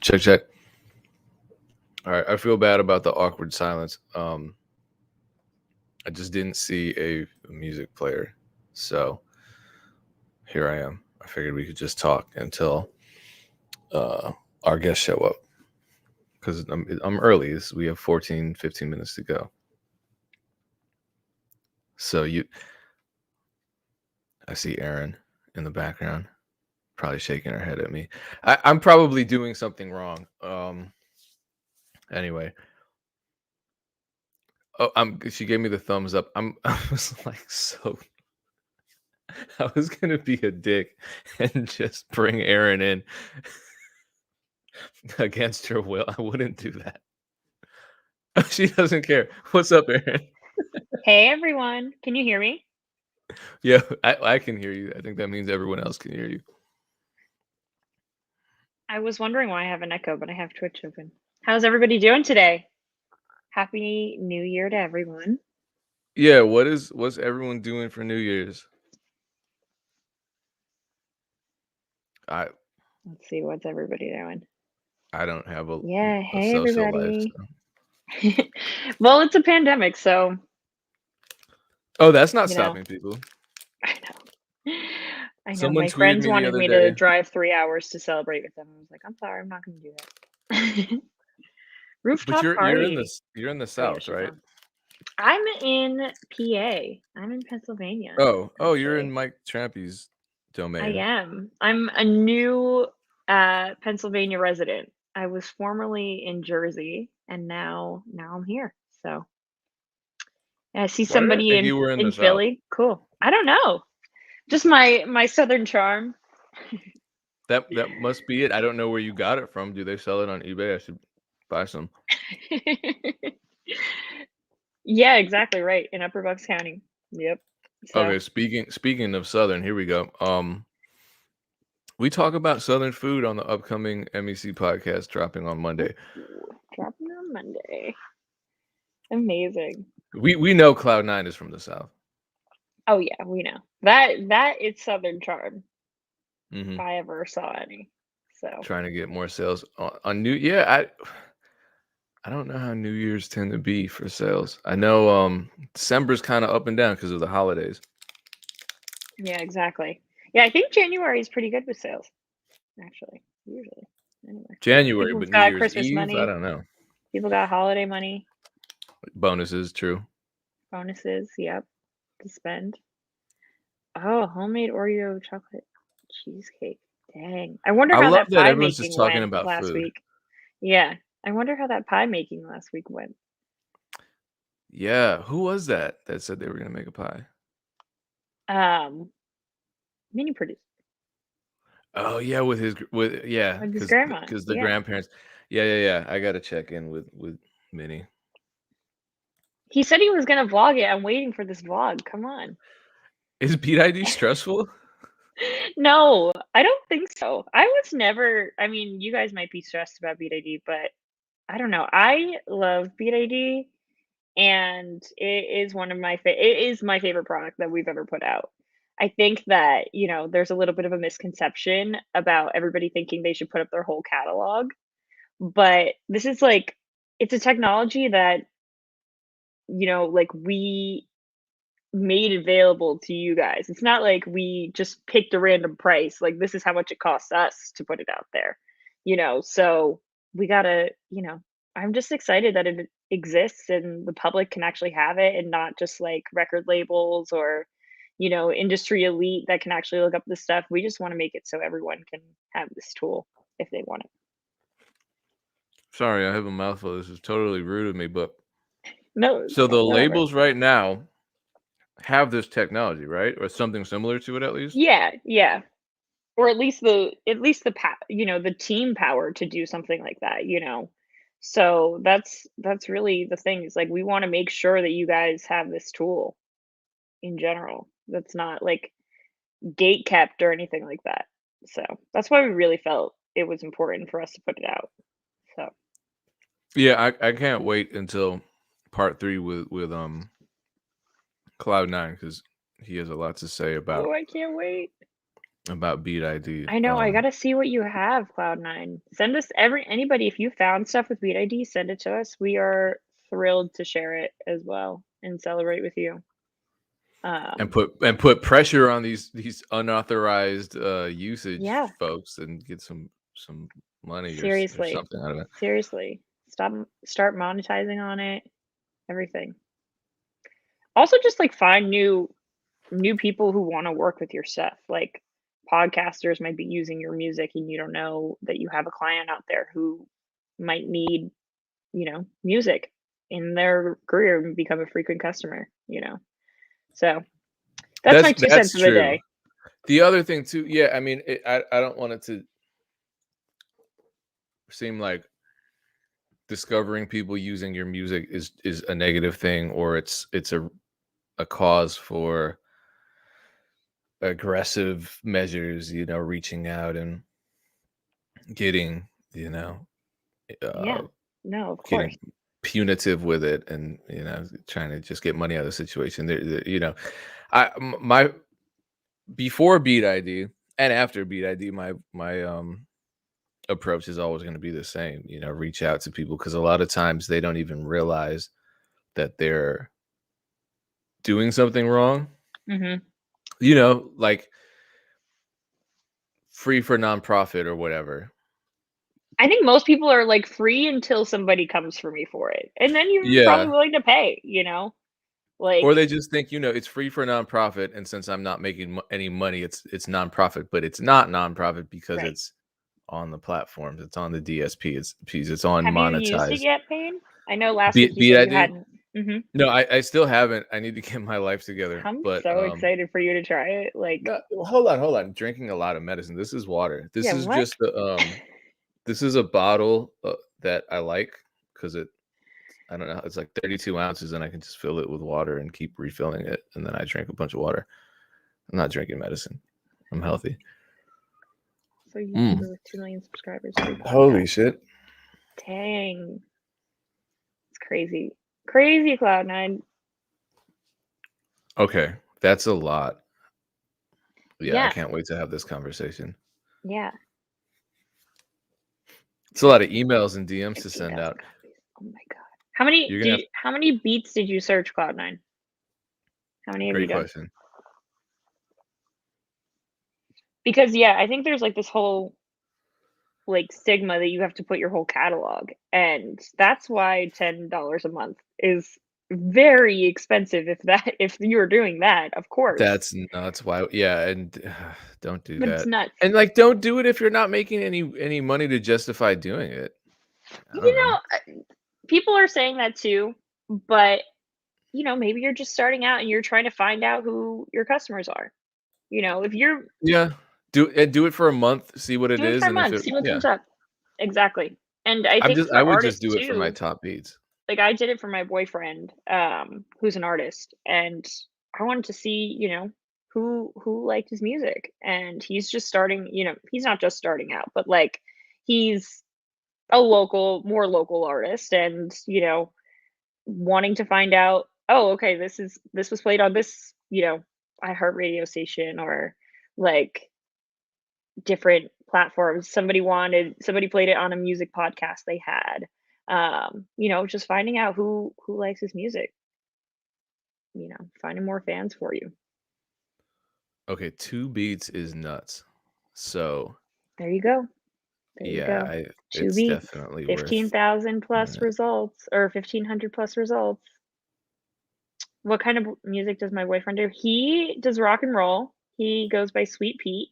Check, check. All right, I feel bad about the awkward silence. I just didn't see a music player, so here I am. I figured we could just talk until our guests show up because I'm early. We have 14, 15 minutes to go. So I see Erin in the background, probably shaking her head at me. I'm probably doing something wrong. Anyway. Oh, she gave me the thumbs up. I was like, so I was gonna be a dick and just bring Erin in against her will. I wouldn't do that. She doesn't care. What's up, Erin? Hey everyone, can you hear me? Yeah, I can hear you. I think that means everyone else can hear you. I was wondering why I have an echo, but I have Twitch open. How's everybody doing today? Happy New Year to everyone. Yeah, what's everyone doing for New Year's? Let's see, what's everybody doing? I don't have a Hey social life. everybody. So. Well, it's a pandemic, so Oh, that's not stopping people. I know. I know. Someone My tweeted friends me the wanted other me day. to drive 3 hours to celebrate with them. I was like, I'm sorry, I'm not gonna do that. Rooftop But party. you're in the Oh, yeah, South, she's right? on. I'm in PA. I'm in Pennsylvania. Oh, you're in Actually. Mike Trampy's domain. I am. I'm a new Pennsylvania resident. I was formerly in Jersey, and now I'm here. So I see Why did I somebody think you were in the in South? Philly. Cool. I don't know. Just my southern charm. That must be it. I don't know where you got it from. Do they sell it on eBay? I should buy some. Yeah, exactly right. In Upper Bucks County. Yep. So Okay, speaking of Southern, here we go. We talk about Southern food on the upcoming MEC podcast dropping on Monday. dropping on Monday. Amazing. We know Cloud9 is from the South. Oh yeah, we know. That is southern charm. Mm-hmm. If I ever saw any. So Trying to get more sales on New. Yeah, I don't know how New Year's tend to be for sales. I know December's kind of up and down because of the holidays. yeah, exactly. Yeah, I think January is pretty good with sales. Actually, usually. Anyway. January, People's but New got Year's Christmas Eve, I money. don't know. People got holiday money. Bonuses, true. Bonuses, yep. To spend. Oh, homemade Oreo chocolate cheesecake. Dang. I wonder I how love that that pie everyone's just making talking went about last food. week. Yeah. I wonder how that pie making last week went. Yeah, who was that said they were gonna make a pie? Mini producer. Oh yeah, with his grandma. because the Yeah. grandparents. Yeah. I gotta check in with Minnie. He said he was gonna vlog it. I'm waiting for this vlog. Come on. Is Beat ID stressful? No, I don't think so. I was never I mean, you guys might be stressed about Beat ID, but I don't know. I love Beat ID, and it is one of my it is my favorite product that we've ever put out. I think that, there's a little bit of a misconception about everybody thinking they should put up their whole catalog, but this is like it's a technology that, like we made available to you guys. It's not like we just picked a random price. Like this is how much it costs us to put it out there. So we gotta, I'm just excited that it exists and the public can actually have it and not just like record labels or, industry elite that can actually look up this stuff. We just want to make it so everyone can have this tool if they want it. Sorry, I have a mouthful. This is totally rude of me, but No, so the whatever. labels right now have this technology, right? Or something similar to it at least? Yeah. Or at least the team power to do something like that. So that's really the thing is like we want to make sure that you guys have this tool in general that's not like gate kept or anything like that. So that's why we really felt it was important for us to put it out. So Yeah, I can't wait until part 3 with Cloud9 because he has a lot to say about I can't wait. about Beat ID. I know, I gotta see what you have, Cloud9. Send us anybody, if you found stuff with Beat ID, send it to us. We are thrilled to share it as well and celebrate with you. And put pressure on these unauthorized usage Yeah. folks and get some money or Seriously. something out of it. Seriously. Start monetizing on it, everything. Also, just, like, find new people who wanna work with your stuff, like, podcasters might be using your music, and you don't know that you have a client out there who might need, music in their career and become a frequent customer, So, that's my 2 That's cents of the true. day. The other thing too, yeah, I mean, I don't want it to seem like discovering people using your music is a negative thing, or it's a cause for aggressive measures, reaching out and getting, Yeah. uh, No, of getting course. punitive with it, and trying to just get money out of the situation. My before Beat ID and after Beat ID, my approach is always going to be the same. Reach out to people, because a lot of times they don't even realize that they're doing something wrong. Mhm. Like free for nonprofit or whatever. I think most people are, like, free until somebody comes for me for it, and then you're probably Yeah. willing to pay, Or Like they just think, it's free for nonprofit, and since I'm not making any money, it's nonprofit, but it's not nonprofit because right. it's on the platforms, it's on the DSP, it's on Have you used it monetized. yet, Payne? I know last week Beat you said you ID? hadn't. Mhm. No, I still haven't. I need to get my life together. I'm But so excited for you to try it, like no, hold on. I'm drinking a lot of medicine. This is water. This yeah, is what? just this is a bottle that I like, because I don't know, it's like 32 ounces, and I can just fill it with water and keep refilling it, and then I drink a bunch of water. I'm not drinking medicine. I'm healthy. So YouTuber Mm. with 2 million subscribers, 3 Holy podcasts. shit. Dang. It's crazy. Crazy, Cloud9. Okay, that's a lot. Yeah, I Yeah, can't wait to have this conversation. yeah. It's a lot of emails and DMs to send 15,000 out. copies. Oh my god. How many You're gonna have how many beats did you search, Cloud9? How many have you great done? question. Because, yeah, I think there's, like, this whole, like, stigma that you have to put your whole catalog, and that's why $10 a month is very expensive if you're doing that, of course. That's nuts. Why? Yeah, and don't do But it's that. nuts. And like, don't do it if you're not making any money to justify doing it. I don't You know. know, people are saying that too, but, maybe you're just starting out and you're trying to find out who your customers are. If you're Yeah, do it for a month, see what it do it is, for a and if month, it, see what yeah, comes up. Exactly. And I think I for would just artists do it for my too, top beats. like, I did it for my boyfriend, who's an artist, and I wanted to see, who liked his music, and he's just starting, he's not just starting out, but, like, he's a more local artist and, wanting to find out, "Oh, okay, this was played on this, iHeart radio station," or, like, different platforms. Somebody played it on a music podcast they had. Just finding out who likes his music, finding more fans for you. Okay, 2 beats is nuts. So, There you go. There you yeah, go. 2 it's beats, definitely worth 15,000 plus doing it. results or 1,500 plus results. What kind of music does my boyfriend do? He does rock and roll. He goes by Sweet Pete.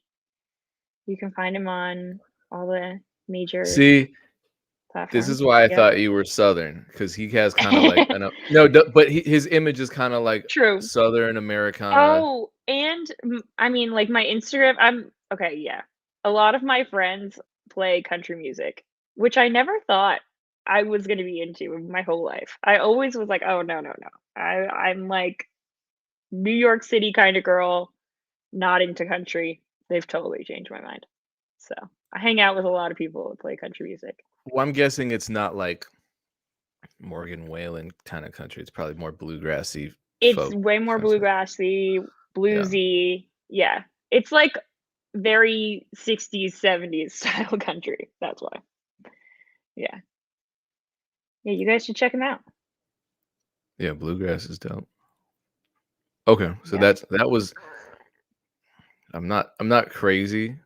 You can find him on all the major See, this platforms. is why I Yep. thought you were Southern, because he has kinda like an but his image is kinda like True. Southern Americana. Oh, and I mean, like, my Instagram, I'm okay, yeah. A lot of my friends play country music, which I never thought I was gonna be into in my whole life. I always was like, "Oh, no, no, no." I'm, like, New York City kinda girl, not into country. They've totally changed my mind. So, I hang out with a lot of people that play country music. Well, I'm guessing it's not like Morgan Wallen kinda country, it's probably more bluegrassy It's folk way more country. bluegrassy, Yeah. bluesy, yeah. It's like very 60s, 70s style country. That's why. Yeah. Yeah, you guys should check them out. Yeah, bluegrass is dope. Okay, so Yeah. that was I'm not crazy,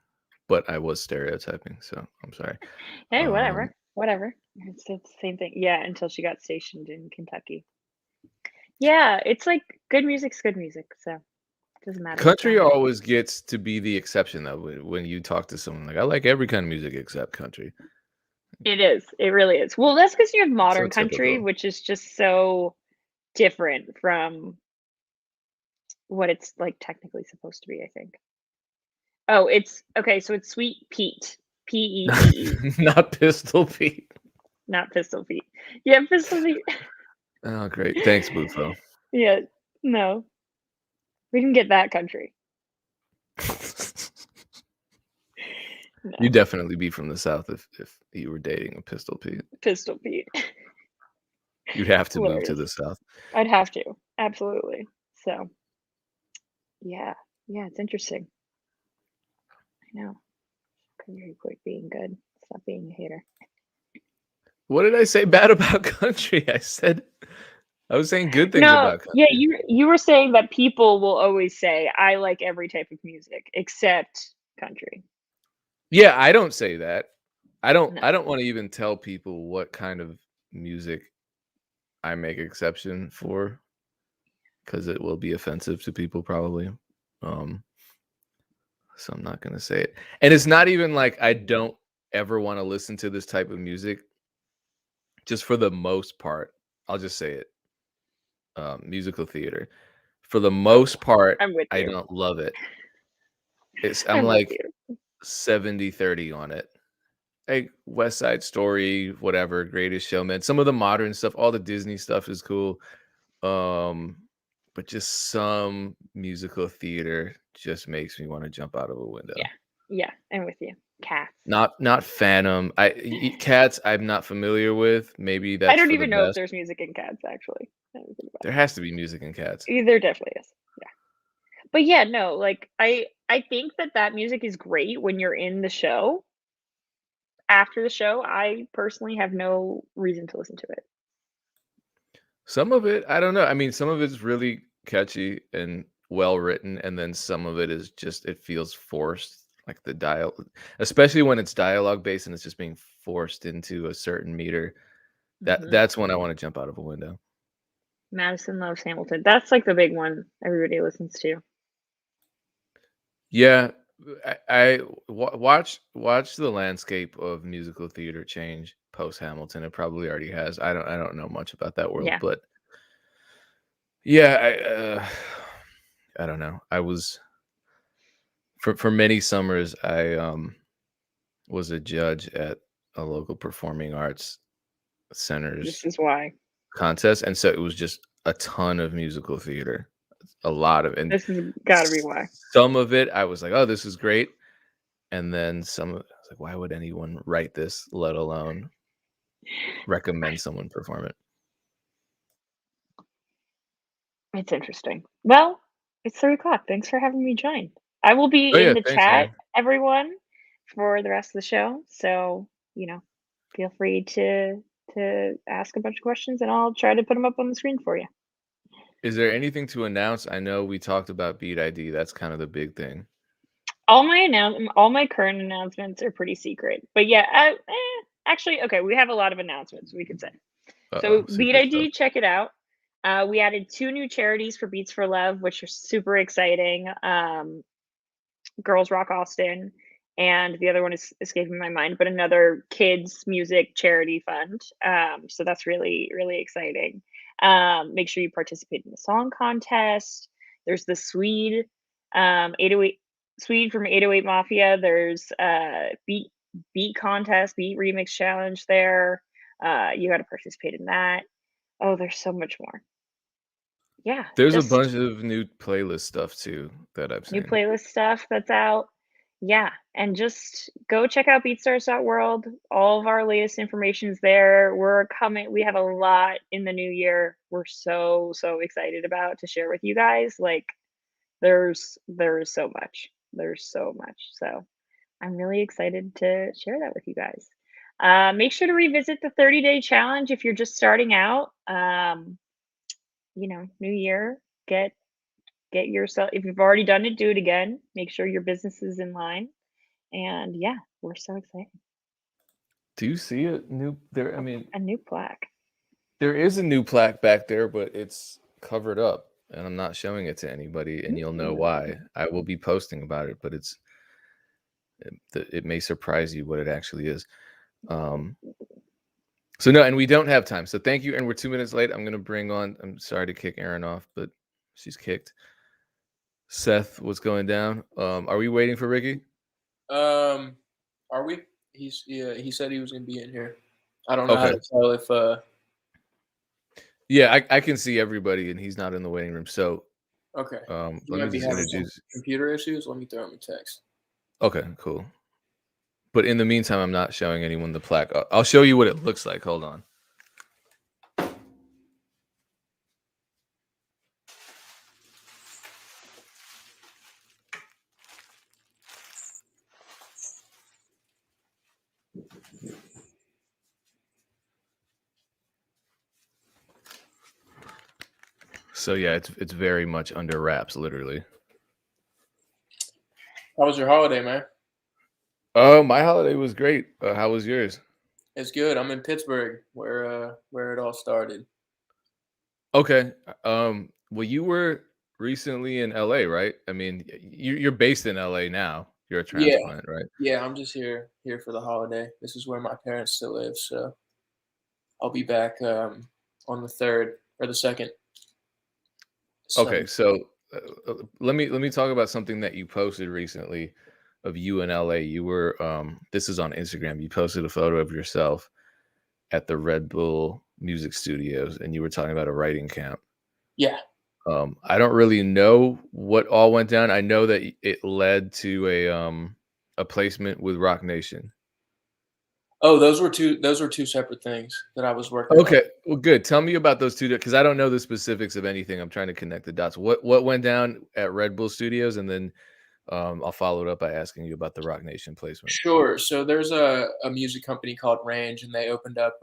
but I was stereotyping, so I'm sorry. Hey, Um, whatever. Whatever. It's the same thing. Yeah, until she got stationed in Kentucky. Yeah, it's like good music's good music, so it doesn't matter what country genre. always gets to be the exception though when you talk to someone like I like every kind of music except country. It is. It really is. Well, that's because you have It's so modern country, typical. which is just so different from what it's like technically supposed to be, I think. Oh, it's okay, so it's Sweet Pete. Pete, Not Pistol Pete. not Pistol Pete. Yeah, Pistol Pete. Oh, great. Thanks, Bufo. Yeah, no, we didn't get that country. You'd No, definitely be from the South if you were dating a Pistol Pete. Pistol Pete. You'd have to move to Hilarious. the South. I'd have to, absolutely. So, yeah, yeah, it's interesting. I know. Come here, quit being good. Stop being a hater. What did I say bad about country? I was saying good things No, about yeah, country. you were saying that people will always say, "I like every type of music except country." Yeah, I don't say that. I don't No. I don't wanna even tell people what kind of music I make exception for, because it will be offensive to people probably. Um, so I'm not gonna say it. And it's not even like I don't ever wanna listen to this type of music, just for the most part, I'll just say it, musical theater. For the Okay, most part, I'm with I you. don't love it. I'm I'm with like you. 70-30 on it. Like West Side Story, whatever, Greatest Showman. Some of the modern stuff, all the Disney stuff is cool. Um, but just some musical theater just makes me want to jump out of a window. Yeah. Yeah, I'm with you. Cats. Not Phantom. Cats I'm not familiar with. Maybe I that's don't for the even know if best. there's music in Cats, actually. Now that I think about There has to be music in Cats. There definitely is. Yeah. But yeah, no, like I think that that music is great when you're in the show. After the show, I personally have no reason to listen to it. Some of it, I don't know. I mean, some of it's really catchy and well written, and then some of it is just it feels forced, like the dial, especially when it's dialogue based and it's just being forced into a certain meter. Mhm. That's when I want to jump out of a window. Madison loves Hamilton. That's like the big one everybody listens to. Yeah, watch the landscape of musical theater change post Hamilton. It probably already has. I don't know much about that world, Yeah. but yeah, I don't know. I was for many summers. I was a judge at a local performing arts This center's is why. contest, and so it was just a ton of musical theater, a lot of, and This has gotta be why. some of it I was like, oh, this is great. And then some I was like, "Why would anyone write this, let alone recommend someone perform it?" It's interesting. Well, it's 3 o'clock. Thanks for having me join. I will Oh, be in yeah, the thanks, chat, man. everyone, for the rest of the show. So, feel free to ask a bunch of questions and I'll try to put them up on the screen for you. Is there anything to announce? I know we talked about Beat ID, that's kind of the big thing. All my current announcements are pretty secret. But yeah, actually, okay, we have a lot of announcements we could say. So Uh-oh, Beat secret stuff. ID, check it out. We added 2 new charities for Beats for Love, which are super exciting. Girls Rock Austin, and the other one is escaping my mind, but another kids music charity fund. So that's really, really exciting. Make sure you participate in the song contest. There's the 808 Swede from 808 Mafia. There's beat contest, beat remix challenge there. You got to participate in that. Oh, there's so much more. Yeah, There's a just bunch of new playlist stuff too that I've new seen. playlist stuff that's out. Yeah, and just go check out beatstars.world. All of our latest information is there. We have a lot in the new year. We're so excited about to share with you guys. Like there's so much. There's so much. So I'm really excited to share that with you guys. Make sure to revisit the 30-day challenge if you're just starting out. New year, get yourself, if you've already done it, do it again. Make sure your business is in line. And yeah, we're so excited. Do you see a new there? I mean, A new plaque. there is a new plaque back there, but it's covered up, and I'm not showing it to anybody, and you'll know why. I will be posting about it, but it may surprise you what it actually is. So no, and we don't have time. So thank you, and we're 2 minutes late. I'm gonna bring on. I'm sorry to kick Erin off, but she's kicked. Seth, what's going down? Are we waiting for Ricky? Are we? He said he was gonna be in here. I don't know how Okay. to tell if Yeah, I can see everybody, and he's not in the waiting room. So okay. let He me might be just having some introduce. computer issues. Let me throw him a text. Okay, cool. But in the meantime, I'm not showing anyone the plaque. I'll show you what it looks like. Hold on. So yeah, it's very much under wraps, literally. How was your holiday, man? My holiday was great. How was yours? It's good. I'm in Pittsburgh, where it all started. Okay. Well, you were recently in LA, right? I mean, you're based in LA now. You're a Yeah, transplant, right? yeah. I'm just here for the holiday. This is where my parents still live, so I'll be back on the 3rd or the 2nd. Okay, Sunday. so let me talk about something that you posted recently of you in LA. You were this is on Instagram. You posted a photo of yourself at the Red Bull Music Studios, and you were talking about a writing camp. Yeah. I don't really know what all went down. I know that it led to a placement with Rock Nation. Oh, those were two separate things that I was working on. Okay, well, good. Tell me about those two because I don't know the specifics of anything. I'm trying to connect the dots. What went down at Red Bull Studios, and then I'll follow it up by asking you about the Rock Nation placement. Sure. So there's a music company called Range, and they opened up.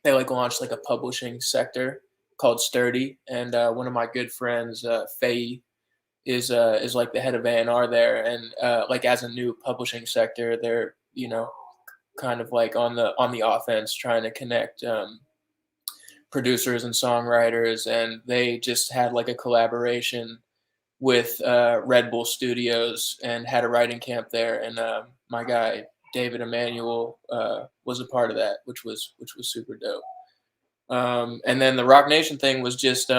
They launched like a publishing sector called Sturdy, and one of my good friends, Faye, is like the head of A&R there, and like as a new publishing sector, they're kind of like on the offense, trying to connect producers and songwriters, and they just had like a collaboration with Red Bull Studios and had a writing camp there, and my guy David Emmanuel was a part of that, which was super dope. And then the Rock Nation thing was just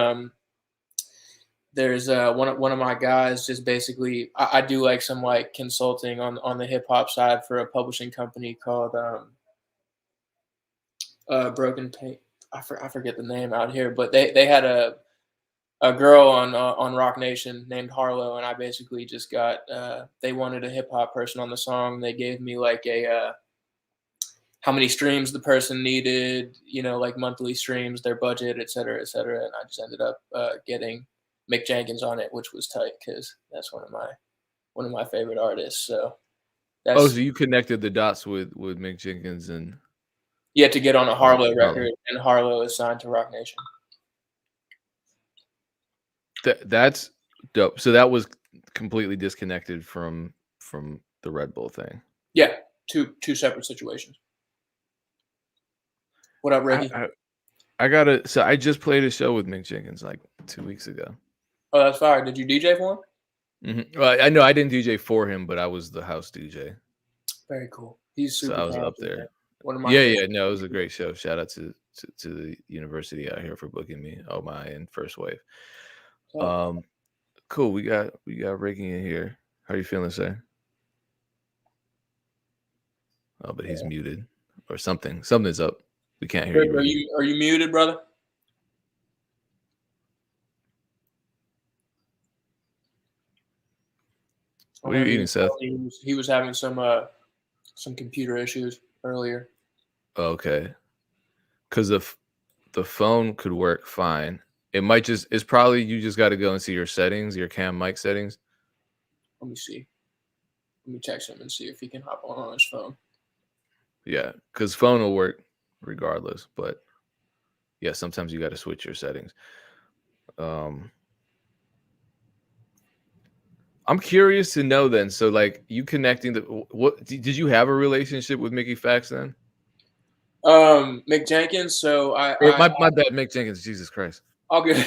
there's one of my guys just basically I do like some like consulting on the hip hop side for a publishing company called Broken Paint. I forget the name out here, but they had a girl on Rock Nation named Harlow, and I basically just got they wanted a hip hop person on the song. They gave me like a how many streams the person needed, like monthly streams, their budget, et cetera, and I just ended up getting Mick Jenkins on it, which was tight because that's one of my favorite artists. So So that's you connected the dots with Mick Jenkins and yeah, to get on a Harlow Harlow. record, and Harlow is signed to Rock Nation. That's dope. So that was completely disconnected from the Red Bull thing. Yeah, two separate situations. What up, Ricky? I gotta. So I just played a show with Mick Jenkins like 2 weeks ago. Oh, that's fire. Did you DJ for him? Mm-hmm. Well, I know I didn't DJ for him, but I was the house DJ. Very cool. He's So super I was up talented, there. man. One of my Yeah. No, it was a great show. Shout out to the university out here for booking me. Oh my, and First Wave. Cool. We got Ricky in here. How are you feeling, sir? Oh, but he's muted or something. Something's up. We can't hear Rick, you. Ricky. are you muted, brother? What are you eating, Seth? He was having some computer issues earlier. Okay, because the phone could work fine. It might just. It's probably you just got to go and see your settings, your cam mic settings. Let me see. Let me text him and see if he can hop on his phone. Yeah, because phone will work regardless. But yeah, sometimes you got to switch your settings. I'm curious to know then. So, like, you connecting the what? Did you have a relationship with Mickey Fax then? Mick Jenkins. So Or my bad, Mick Jenkins. Jesus Christ. all good.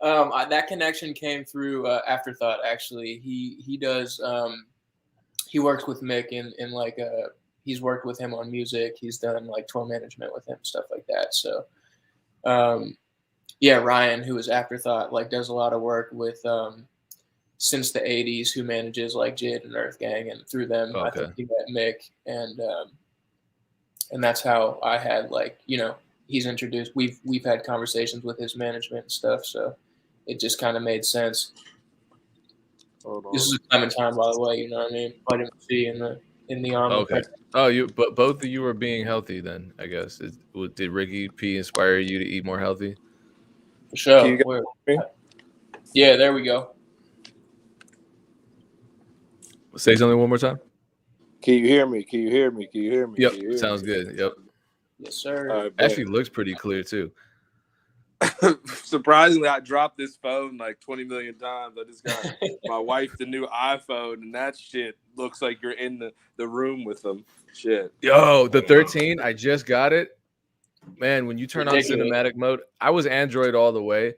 That connection came through Afterthought. Actually, he does. He works with Mick in like he's worked with him on music. He's done like tour management with him, stuff like that. So, yeah, Ryan, who is Afterthought, like does a lot of work with since the '80s, who manages like Jid and Earth Gang, and through them, I think he met Mick, and that's how I had like, you know, he's introduced. We've had conversations with his management and stuff, so it just kind of made sense. This is a time and time, by the way. You know what I mean? Vitamin C in the arm. Okay. Oh, but both of you are being healthy then, I guess. Did Ricky P inspire you to eat more healthy? For sure. Yeah, there we go. Say something one more time. Can you hear me? Can you hear me? Can you hear me? Yep, sounds good. Yep. Yes, sir. Right, actually looks pretty clear too. Surprisingly, I dropped this phone like 20 million times. I just got my wife the new iPhone, and that shit looks like you're in the room with them. Shit. Yo, the 13, I just got it. Man, when you turn on cinematic mode, I was Android all the way.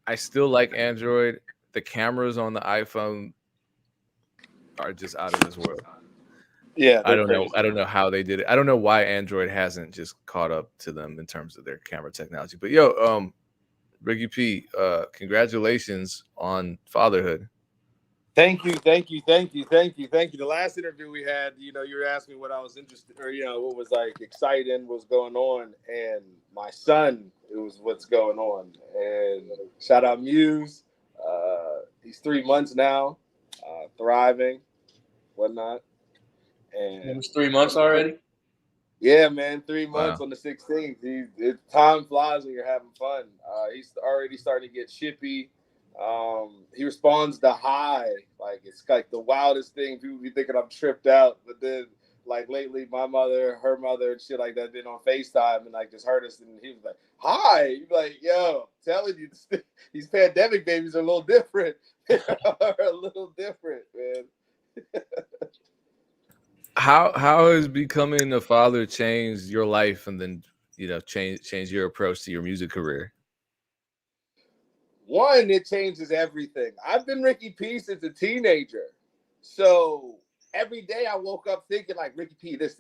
I still like Android. The cameras on the iPhone are just out of this world. Yeah, I don't know how they did it. I don't know why Android hasn't just caught up to them in terms of their camera technology. But yo, Ricky P, congratulations on fatherhood. Thank you. The last interview we had, you know, you were asking me what I was interested, or you know, what was like exciting, what's going on, and my son, it was what's going on. And shout out Muse. He's 3 months now, thriving, whatnot. And it was 3 months already. Yeah, man, 3 months on the 16th. Time flies when you're having fun. He's already starting to get chippy. He responds to hi. Like, it's like the wildest thing. People be thinking I'm tripped out, but then like lately, my mother, her mother, and shit like that been on FaceTime and like just heard us, and he was like, "Hi." You be like, "Yo, telling you, these pandemic babies are a little different. Are a little different, man." How has becoming a father changed your life, and then, you know, change your approach to your music career? One, it changes everything. I've been Ricky P since a teenager, so every day I woke up thinking like, Ricky P, this.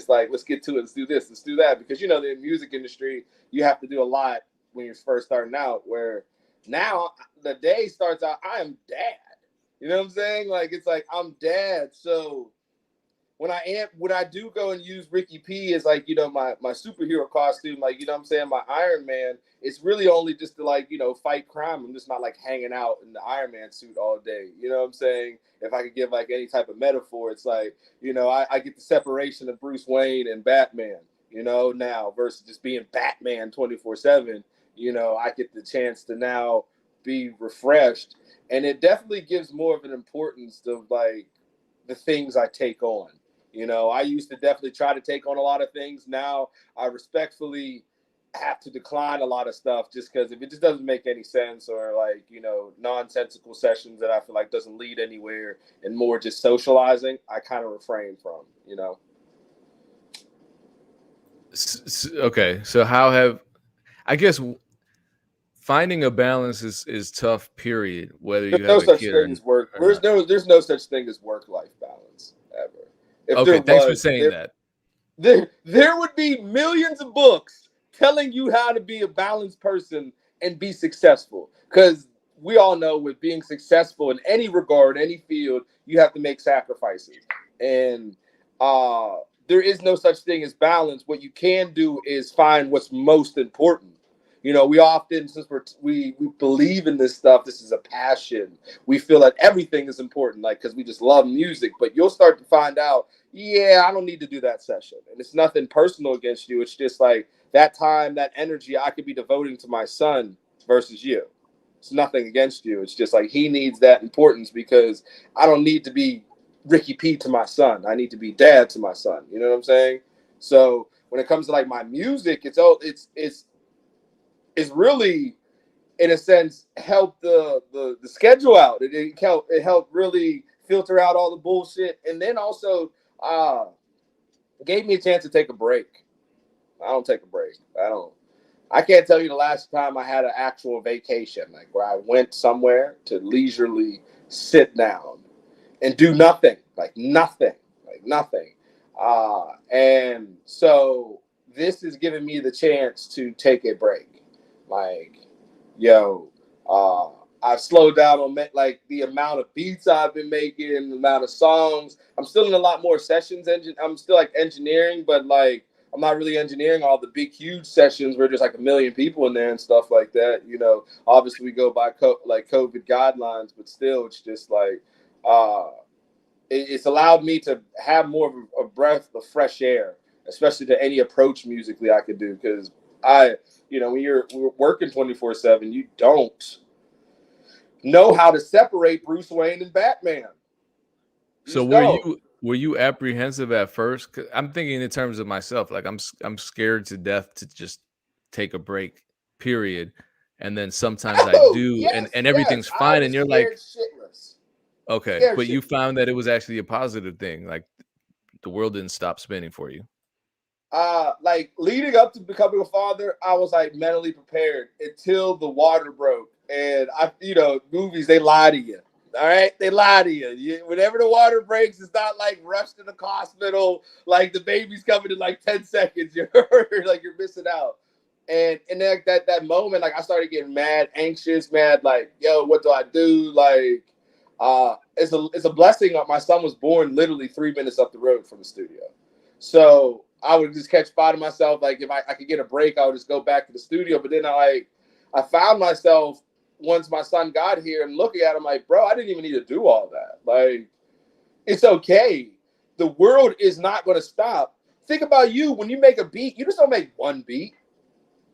Like, let's get to it. Let's do this. Let's do that. Because, you know, the music industry, you have to do a lot when you're first starting out. Where now the day starts out, I am dad. You know what I'm saying? Like, it's like I'm dad. So when I do go and use Ricky P as like, you know, my superhero costume, like, you know what I'm saying, my Iron Man, it's really only just to like, you know, fight crime. I'm just not like hanging out in the Iron Man suit all day. You know what I'm saying? If I could give like any type of metaphor, it's like, you know, I get the separation of Bruce Wayne and Batman, you know, now versus just being Batman 24/7. You know, I get the chance to now be refreshed, and it definitely gives more of an importance to like the things I take on. You know, I used to definitely try to take on a lot of things. Now I respectfully have to decline a lot of stuff just because if it just doesn't make any sense, or like, you know, nonsensical sessions that I feel like doesn't lead anywhere and more just socializing, I kind of refrain from, you know. Okay, so I guess finding a balance is tough, period, whether you have a kid or not. There's no such thing as work-life balance ever. Okay, thanks for saying that. There would be millions of books telling you how to be a balanced person and be successful. Because we all know with being successful in any regard, any field, you have to make sacrifices. And there is no such thing as balance. What you can do is find what's most important. You know, we often, since we believe in this stuff, this is a passion. We feel that everything is important, like, because we just love music. But you'll start to find out, yeah, I don't need to do that session. And it's nothing personal against you. It's just like that time, that energy I could be devoting to my son versus you. It's nothing against you. It's just like he needs that importance because I don't need to be Ricky P to my son. I need to be dad to my son. You know what I'm saying? So when it comes to like my music, it's really, in a sense, helped the schedule out. It helped really filter out all the bullshit, and then also gave me a chance to take a break. I don't take a break. I can't tell you the last time I had an actual vacation, like where I went somewhere to leisurely sit down and do nothing, like nothing. And so this is giving me the chance to take a break. Like, yo, I've slowed down on like the amount of beats I've been making, the amount of songs. I'm still in a lot more sessions. I'm still like engineering, but like I'm not really engineering all the big, huge sessions where there's like 1 million people in there and stuff like that. You know, obviously we go by like COVID guidelines, but still, it's just like it's allowed me to have more of a breath of fresh air, especially to any approach musically I could do. Because when you're working 24/7, you don't know how to separate Bruce Wayne and Batman. So were you apprehensive at first? 'Cause I'm thinking in terms of myself. Like I'm scared to death to just take a break, period. And then sometimes I do, yes, and everything's fine, and you're like, shitless. okay, Scared but you shitless. found that it was actually a positive thing. Like the world didn't stop spinning for you. Like leading up to becoming a father, I was like mentally prepared until the water broke. And movies, they lie to you. All right, they lie to you. Whenever the water breaks, it's not like rush to the hospital, like the baby's coming in like 10 seconds. You're like you're missing out. And then that moment, like I started getting mad, anxious, mad, like, yo, what do I do? Like, it's a blessing. My son was born literally 3 minutes up the road from the studio. So I would just catch spotting myself. Like if I could get a break, I would just go back to the studio. But then I found myself once my son got here and looking at him like, bro, I didn't even need to do all that. Like, it's okay. The world is not going to stop. Think about you. When you make a beat, you just don't make one beat.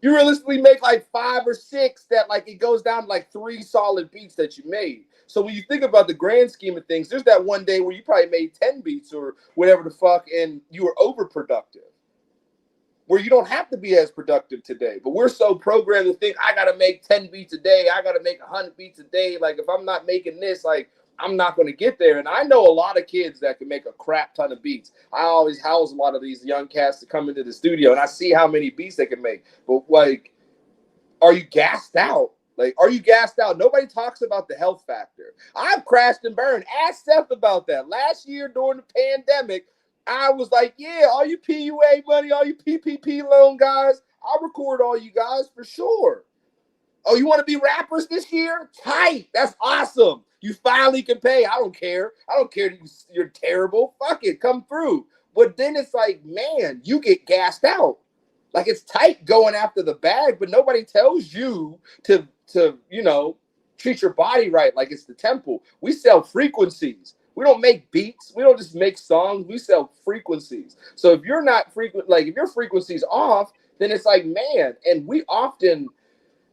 You realistically make like 5 or 6 that like it goes down to like 3 solid beats that you made. So when you think about the grand scheme of things, there's that one day where you probably made 10 beats or whatever the fuck, and you were overproductive. Where you don't have to be as productive today. But we're so programmed to think, I got to make 10 beats a day. I got to make 100 beats a day. Like, if I'm not making this, like, I'm not going to get there. And I know a lot of kids that can make a crap ton of beats. I always house a lot of these young cats to come into the studio, and I see how many beats they can make. But, like, are you gassed out? Like, are you gassed out? Nobody talks about the health factor. I've crashed and burned. Ask Seth about that. Last year during the pandemic, I was like, yeah, all you PUA money, all you PPP loan guys, I'll record all you guys for sure. Oh, you want to be rappers this year? Tight. That's awesome. You finally can pay. I don't care. I don't care that you're terrible. Fuck it. Come through. But then it's like, man, you get gassed out. Like, it's tight going after the bag, but nobody tells you to treat your body right like it's the temple. We sell frequencies. We don't make beats. We don't just make songs. We sell frequencies. So if you're not frequent, like if your frequency's off, then it's like, man, and we often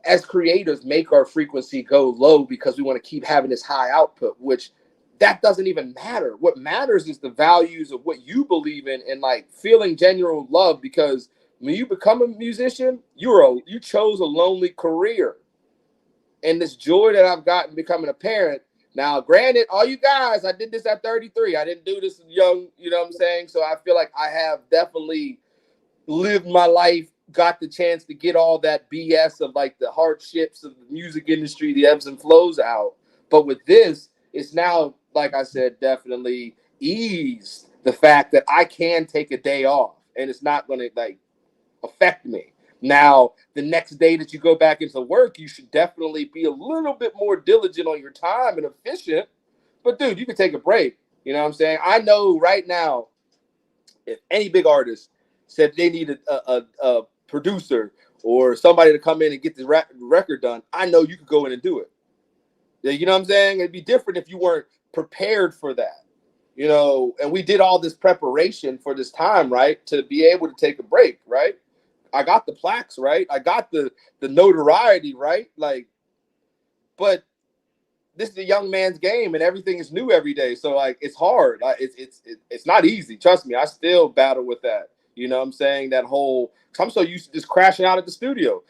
as creators make our frequency go low because we want to keep having this high output, which that doesn't even matter. What matters is the values of what you believe in and like feeling genuine love, because when you become a musician, you chose a lonely career. And this joy that I've gotten becoming a parent. Now, granted, all you guys, I did this at 33. I didn't do this young, you know what I'm saying? So I feel like I have definitely lived my life, got the chance to get all that BS of like the hardships of the music industry, the ebbs and flows out. But with this, it's now, like I said, definitely eased the fact that I can take a day off and it's not going to like affect me. Now, the next day that you go back into work, you should definitely be a little bit more diligent on your time and efficient. But, dude, you can take a break. You know what I'm saying? I know right now, if any big artist said they needed a producer or somebody to come in and get the record done, I know you could go in and do it. You know what I'm saying? It'd be different if you weren't prepared for that. You know, and we did all this preparation for this time, right, to be able to take a break, right? I got the plaques, right? I got the notoriety, right? Like, but this is a young man's game, and everything is new every day. So like, it's hard. It's not easy. Trust me, I still battle with that. You know what I'm saying? That whole, I'm so used to just crashing out at the studio.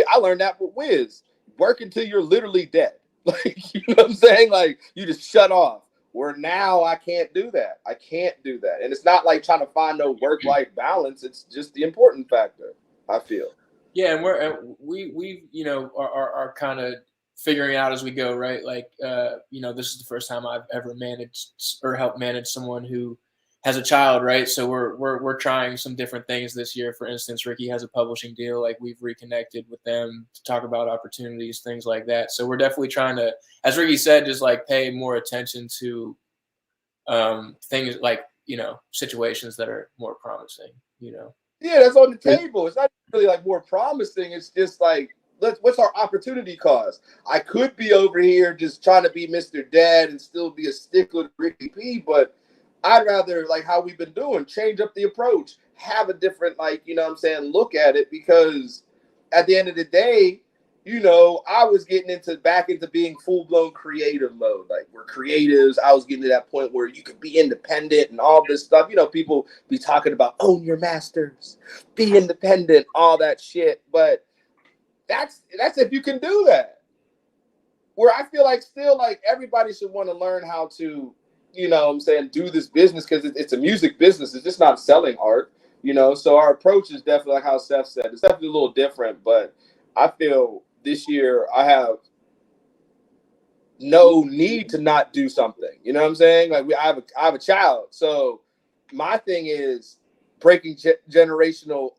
I learned that with Wiz. Work until you're literally dead. Like, you know what I'm saying? Like, you just shut off. Where now I can't do that. I can't do that. And it's not like trying to find no work-life balance. It's just the important factor, I feel. Yeah, and we you know are kind of figuring it out as we go, right? Like you know, this is the first time I've ever managed or helped manage someone who has a child, right? So we're trying some different things this year. For instance, Ricky has a publishing deal. Like, we've reconnected with them to talk about opportunities, things like that. So we're definitely trying to, as Ricky said, just like pay more attention to things like, you know, situations that are more promising, you know. Yeah, that's on the table. It's not really like more promising. It's just like, what's our opportunity cost? I could be over here just trying to be Mr. Dad and still be a stickler to Ricky P, but I'd rather, like how we've been doing, change up the approach, have a different, like, you know what I'm saying, look at it, because at the end of the day, you know, I was getting back into being full-blown creative mode. Like, we're creatives. I was getting to that point where you could be independent and all this stuff. You know, people be talking about own your masters, be independent, all that shit. But that's if you can do that. Where I feel like still, like, everybody should want to learn how to, you know what I'm saying, do this business, because it's a music business. It's just not selling art, you know? So our approach is definitely, like how Seth said, it's definitely a little different, but I feel this year I have no need to not do something. You know what I'm saying? Like, I have a child. So my thing is breaking generational,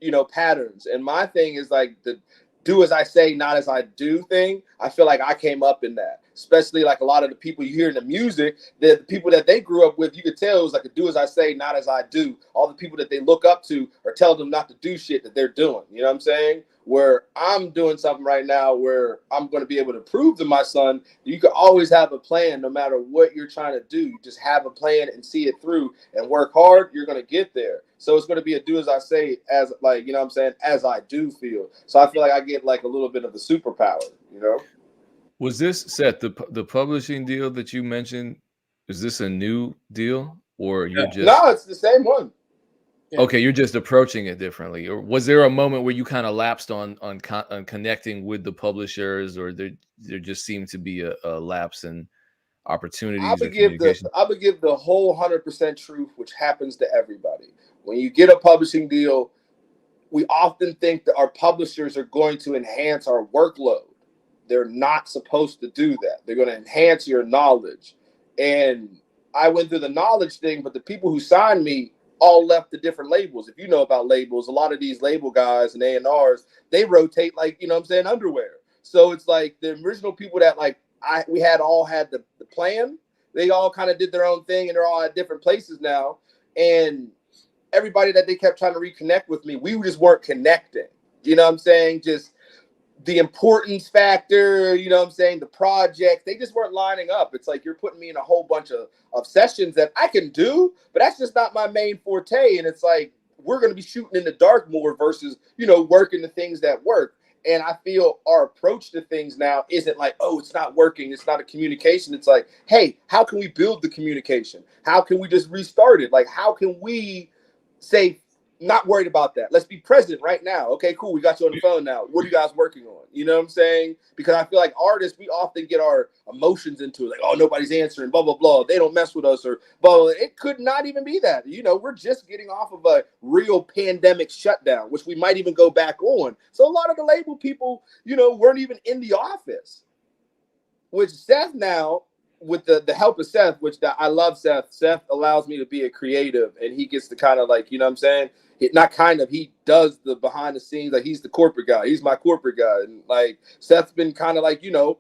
you know, patterns. And my thing is like the do as I say, not as I do thing. I feel like I came up in that, especially like a lot of the people you hear in the music, the people that they grew up with, you could tell it was like a do as I say, not as I do. All the people that they look up to are telling them not to do shit that they're doing. You know what I'm saying? Where I'm doing something right now where I'm going to be able to prove to my son that you can always have a plan no matter what you're trying to do. You just have a plan and see it through and work hard. You're going to get there. So it's going to be a do as I say, as like, you know what I'm saying, as I do feel. So I feel like I get like a little bit of the superpower, you know? Was this, Seth, the publishing deal that you mentioned, is this a new deal, or you're just... No, it's the same one. Yeah. Okay, you're just approaching it differently. Or was there a moment where you kind of lapsed on connecting with the publishers, or there just seemed to be a lapse in opportunities or communication? I would give the whole 100% truth, which happens to everybody. When you get a publishing deal, we often think that our publishers are going to enhance our workload. They're not supposed to do that. They're going to enhance your knowledge. And I went through the knowledge thing, but the people who signed me all left the different labels. If you know about labels, a lot of these label guys and A&Rs, they rotate like, you know what I'm saying, underwear. So it's like the original people that like we had the plan. They all kind of did their own thing, and they're all at different places now. And everybody that they kept trying to reconnect with me, we just weren't connecting. You know what I'm saying? Just the importance factor, you know what I'm saying, the project, they just weren't lining up. It's like you're putting me in a whole bunch of sessions that I can do, but that's just not my main forte. And it's like we're going to be shooting in the dark more versus, you know, working the things that work. And I feel our approach to things now isn't like, oh, it's not working, it's not a communication. It's like, hey, how can we build the communication? How can we just restart it? Like, how can we say, not worried about that. Let's be present right now. Okay, cool. We got you on the phone now. What are you guys working on? You know what I'm saying? Because I feel like artists, we often get our emotions into it. Like, oh, nobody's answering, blah, blah, blah. They don't mess with us or blah, blah. It could not even be that. You know, we're just getting off of a real pandemic shutdown, which we might even go back on. So a lot of the label people, you know, weren't even in the office. Which Seth now, with the help of Seth, which I love Seth. Seth allows me to be a creative, and he gets to kind of like, you know what I'm saying? He does the behind the scenes. Like, he's the corporate guy. He's my corporate guy. And like, Seth's been kind of like, you know,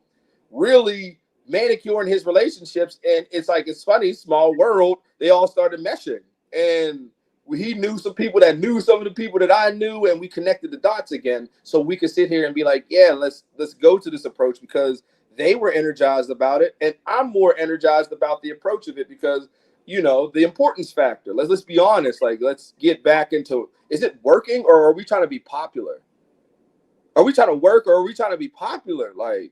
really manicuring his relationships. And it's like, it's funny, small world, they all started meshing. And he knew some people that knew some of the people that I knew, and we connected the dots again. So we could sit here and be like, yeah, let's go to this approach, because they were energized about it. And I'm more energized about the approach of it because, you know, the importance factor. Let's be honest. Like, let's get back into, is it working, or are we trying to be popular? Are we trying to work or are we trying to be popular? Like,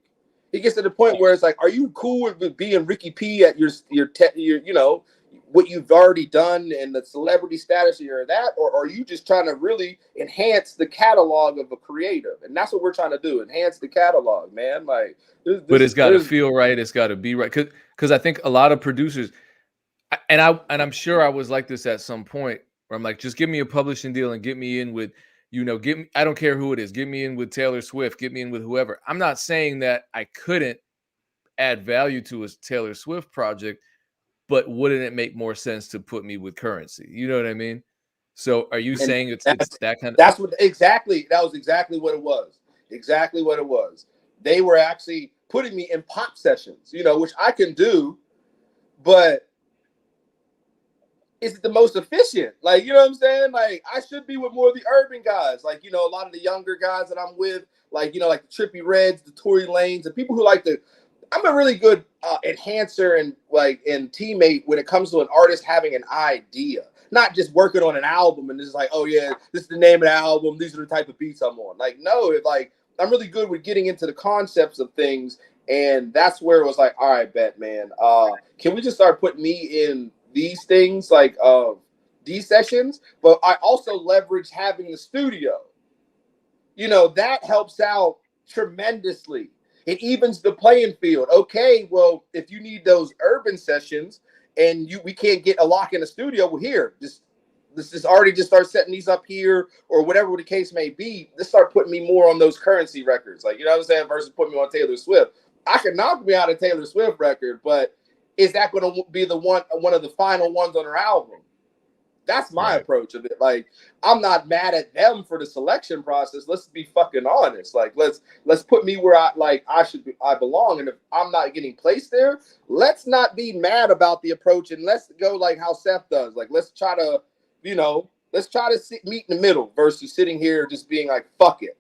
it gets to the point where it's like, are you cool with being Ricky P at your you know, what you've already done and the celebrity status or that, or are you just trying to really enhance the catalog of a creative? And that's what we're trying to do, enhance the catalog, man. Like, but it's got to feel right. It's got to be right. Because I think a lot of producers, and I'm sure I was like this at some point, where I'm like, just give me a publishing deal and get me in with, you know, I don't care who it is, get me in with Taylor Swift, get me in with whoever. I'm not saying that I couldn't add value to a Taylor Swift project, but wouldn't it make more sense to put me with Currency? You know what I mean? So are you saying it's that kind of? That's what exactly. That was exactly what it was. Exactly what it was. They were actually putting me in pop sessions, you know, which I can do, but is it the most efficient? Like, you know what I'm saying? Like, I should be with more of the urban guys. Like, you know, a lot of the younger guys that I'm with, like, you know, like the Trippie Reds, the Tory Lanes, and people who like to. I'm a really good enhancer and teammate when it comes to an artist having an idea, not just working on an album and it's like, oh yeah, this is the name of the album. These are the type of beats I'm on. Like, no, I'm really good with getting into the concepts of things, and that's where it was like, all right, bet, man. Can we just start putting me in these things, like these sessions? But I also leverage having the studio. You know, that helps out tremendously. It evens the playing field. Okay, well, if you need those urban sessions and we can't get a lock in the studio, well, here, let's just already just start setting these up here or whatever the case may be. Let's start putting me more on those Currency records. Like, you know what I'm saying? Versus putting me on Taylor Swift. I could knock me out a Taylor Swift record, but is that going to be the one of the final ones on her album? That's my approach of it. Like, I'm not mad at them for the selection process. Let's be fucking honest. Like, let's put me where I belong. And if I'm not getting placed there, let's not be mad about the approach, and let's go like how Seth does. Like, let's try to meet in the middle versus sitting here just being like, fuck it.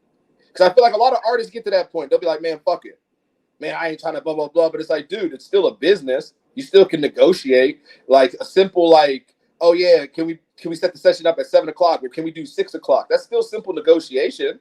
Because I feel like a lot of artists get to that point. They'll be like, man, fuck it. Man, I ain't trying to blah, blah, blah. But it's like, dude, it's still a business. You still can negotiate. Like, a simple, like, oh yeah, can we set the session up at 7 o'clock or can we do 6 o'clock? That's still simple negotiation.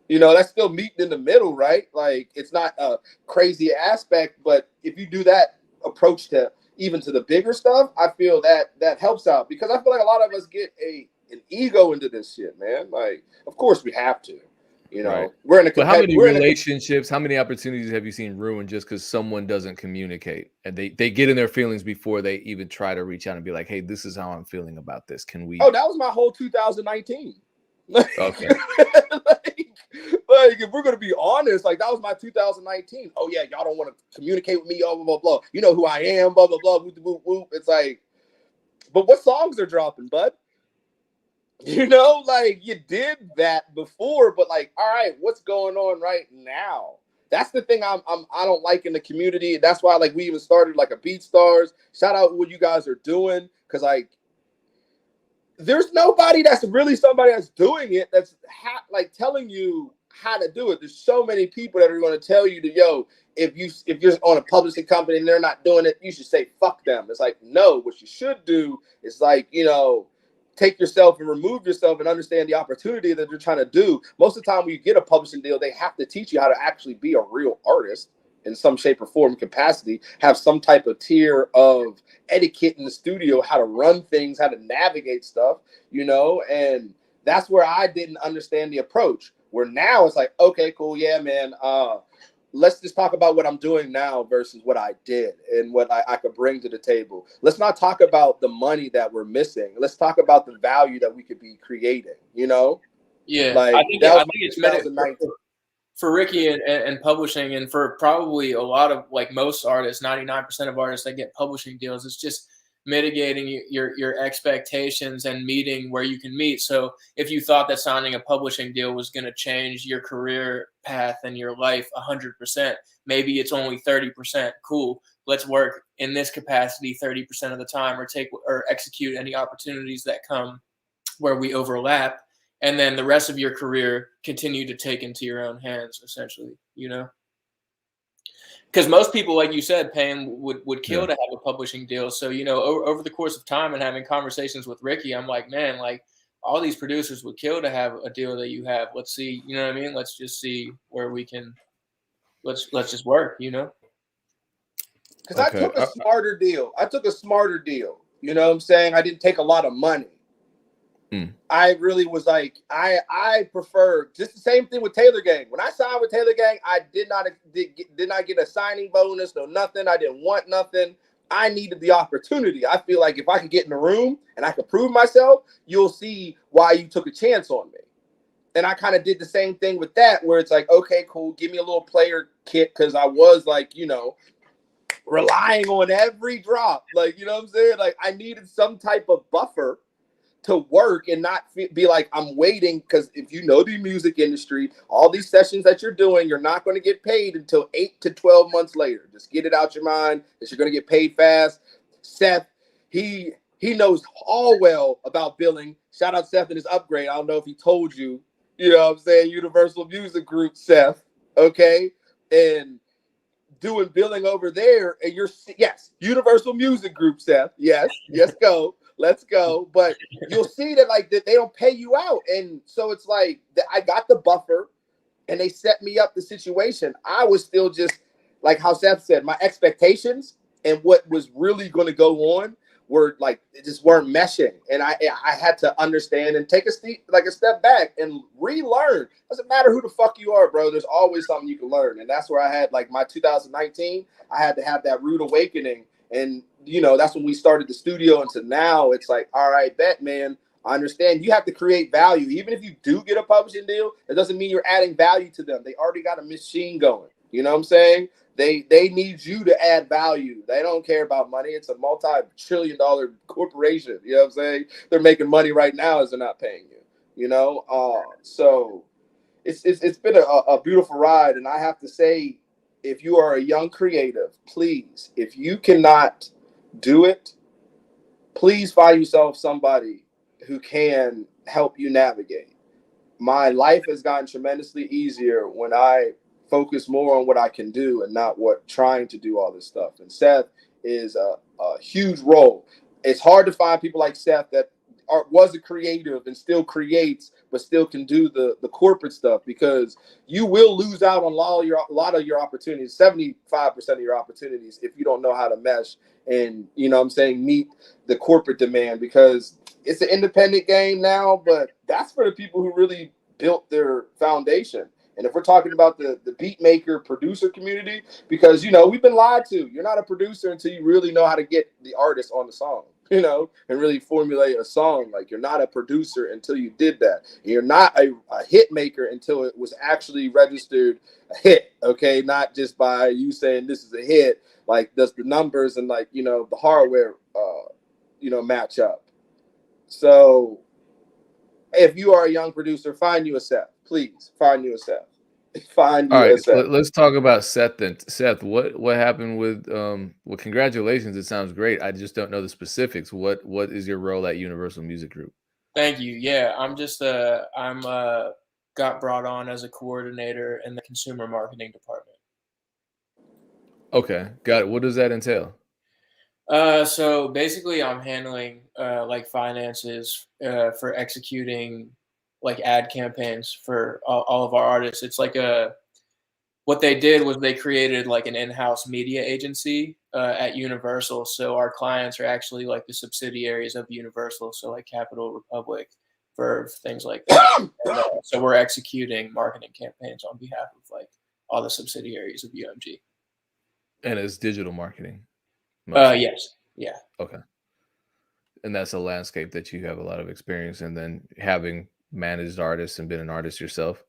You know, that's still meeting in the middle, right? Like, it's not a crazy aspect, but if you do that approach to even to the bigger stuff, I feel that helps out, because I feel like a lot of us get an ego into this shit, man. Like, of course we have to. You know, we're in a. But how many relationships, how many opportunities have you seen ruined just because someone doesn't communicate and they get in their feelings before they even try to reach out and be like, hey, this is how I'm feeling about this. Can we? Oh, that was my whole 2019. Okay. like, if we're gonna be honest, like, that was my 2019. Oh yeah, y'all don't want to communicate with me, blah, blah, blah, blah. You know who I am, blah, blah, blah, whoop, whoop, whoop. It's like, but what songs are dropping, bud? You know, like, you did that before, but like, all right, what's going on right now? That's the thing I don't like in the community. That's why, like, we even started like a BeatStars. Shout out what you guys are doing, because like, there's nobody that's really somebody that's doing it that's like telling you how to do it. There's so many people that are going to tell you if you're on a publishing company and they're not doing it, you should say fuck them. It's like, no, what you should do is, like, you know, take yourself and remove yourself and understand the opportunity that you're trying to do. Most of the time when you get a publishing deal, they have to teach you how to actually be a real artist in some shape or form capacity, have some type of tier of etiquette in the studio, how to run things, how to navigate stuff, you know? And that's where I didn't understand the approach, where now it's like, okay, cool. Yeah, man. Let's just talk about what I'm doing now versus what I did and what I could bring to the table. Let's not talk about the money that we're missing. Let's talk about the value that we could be creating, you know? Yeah, like, I think it's meant for Ricky and publishing, and for probably a lot of, like, most artists, 99% of artists that get publishing deals. It's just mitigating your expectations and meeting where you can meet. So if you thought that signing a publishing deal was going to change your career path and your life 100%, maybe it's only 30%. Cool. Let's work in this capacity 30% of the time, or execute any opportunities that come where we overlap. And then the rest of your career continue to take into your own hands, essentially, you know? Because most people, like you said, Payne, would kill to have a publishing deal. So, you know, over the course of time and having conversations with Ricky, I'm like, man, like, all these producers would kill to have a deal that you have. Let's see, you know what I mean? Let's just see where we can. Let's just work, you know. Because I Okay. took a smarter deal. You know what I'm saying? I didn't take a lot of money. I really was like, I prefer just the same thing with Taylor Gang. When I signed with Taylor Gang, I did not get a signing bonus, no nothing. I didn't want nothing. I needed the opportunity. I feel like if I could get in the room and I could prove myself, you'll see why you took a chance on me. And I kind of did the same thing with that, where it's like, okay, cool, give me a little player kit, because I was like, you know, relying on every drop. Like, you know what I'm saying? Like, I needed some type of buffer to work and not be like, I'm waiting, because if you know the music industry, all these sessions that you're doing, you're not going to get paid until 8 to 12 months later. Just get it out your mind that you're going to get paid fast. Seth, he knows all well about billing. Shout out Seth and his upgrade. I don't know if he told you, you know what I'm saying, Universal Music Group, Seth, okay? And doing billing over there, and you're, yes, Universal Music Group, Seth, yes, go. Let's go. But you'll see that like that they don't pay you out. And so it's like that I got the buffer and they set me up the situation. I was still just like how Seth said, my expectations and what was really going to go on were like, it just weren't meshing. And I had to understand and take a step back and relearn. Doesn't matter who the fuck you are, bro. There's always something you can learn. And that's where I had like my 2019, I had to have that rude awakening. And, you know, that's when we started the studio. And so now it's like, all right, bet, man, I understand you have to create value. Even if you do get a publishing deal, it doesn't mean you're adding value to them. They already got a machine going. You know what I'm saying? They need you to add value. They don't care about money. It's a multi-trillion-dollar corporation. You know what I'm saying? They're making money right now as they're not paying you. You know? So it's been a beautiful ride. And I have to say, if you are a young creative, please, if you cannot do it, please find yourself somebody who can help you navigate. My life has gotten tremendously easier when I focus more on what I can do and not trying to do all this stuff. And Seth is a huge role. It's hard to find people like Seth that was a creative and still creates, but still can do the corporate stuff, because you will lose out on a lot of your opportunities, 75% of your opportunities, if you don't know how to mesh and, you know what I'm saying, meet the corporate demand, because it's an independent game now, but that's for the people who really built their foundation. And if we're talking about the beat maker producer community, because, you know, we've been lied to. You're not a producer until you really know how to get the artist on the song, you know, and really formulate a song. Like, you're not a producer until you did that. You're not a hit maker until it was actually registered a hit, okay? Not just by you saying this is a hit. Like, does the numbers and, like, you know, the hardware, you know, match up? So if you are a young producer, find you a Seth. Please find you a Seth. Find you a Seth. Let's talk about Seth then. Seth, what happened with well, congratulations. It sounds great. I just don't know the specifics. What is your role at Universal Music Group? Thank you. Yeah, I'm just I'm got brought on as a coordinator in the consumer marketing department. Okay, got it. What does that entail? So basically I'm handling like finances for executing like ad campaigns for all of our artists. It's like what they did was they created like an in-house media agency at Universal. So our clients are actually like the subsidiaries of Universal. So like Capital Republic, Verve, things like that. And, so we're executing marketing campaigns on behalf of like all the subsidiaries of UMG. And it's digital marketing. Yes. Yeah. Okay. And that's a landscape that you have a lot of experience in, then having managed artists and been an artist yourself.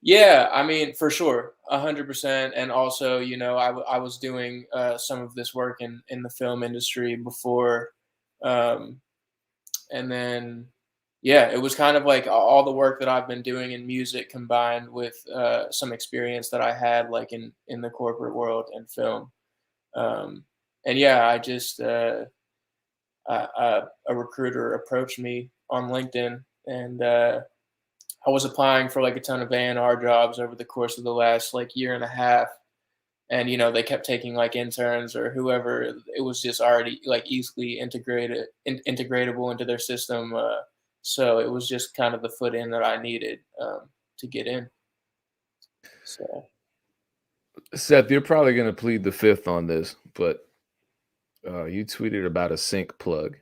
Yeah, I mean, for sure, 100%. And also, you know, I was doing some of this work in the film industry before. And then, yeah, it was kind of like all the work that I've been doing in music combined with some experience that I had like in the corporate world and film. And yeah, I just, a recruiter approached me on LinkedIn, and I was applying for like a ton of A&R jobs over the course of the last like year and a half. And, you know, they kept taking like interns or whoever. It was just already like easily integratable into their system. So it was just kind of the foot in that I needed to get in. So Seth, you're probably going to plead the fifth on this, but you tweeted about a sync plug.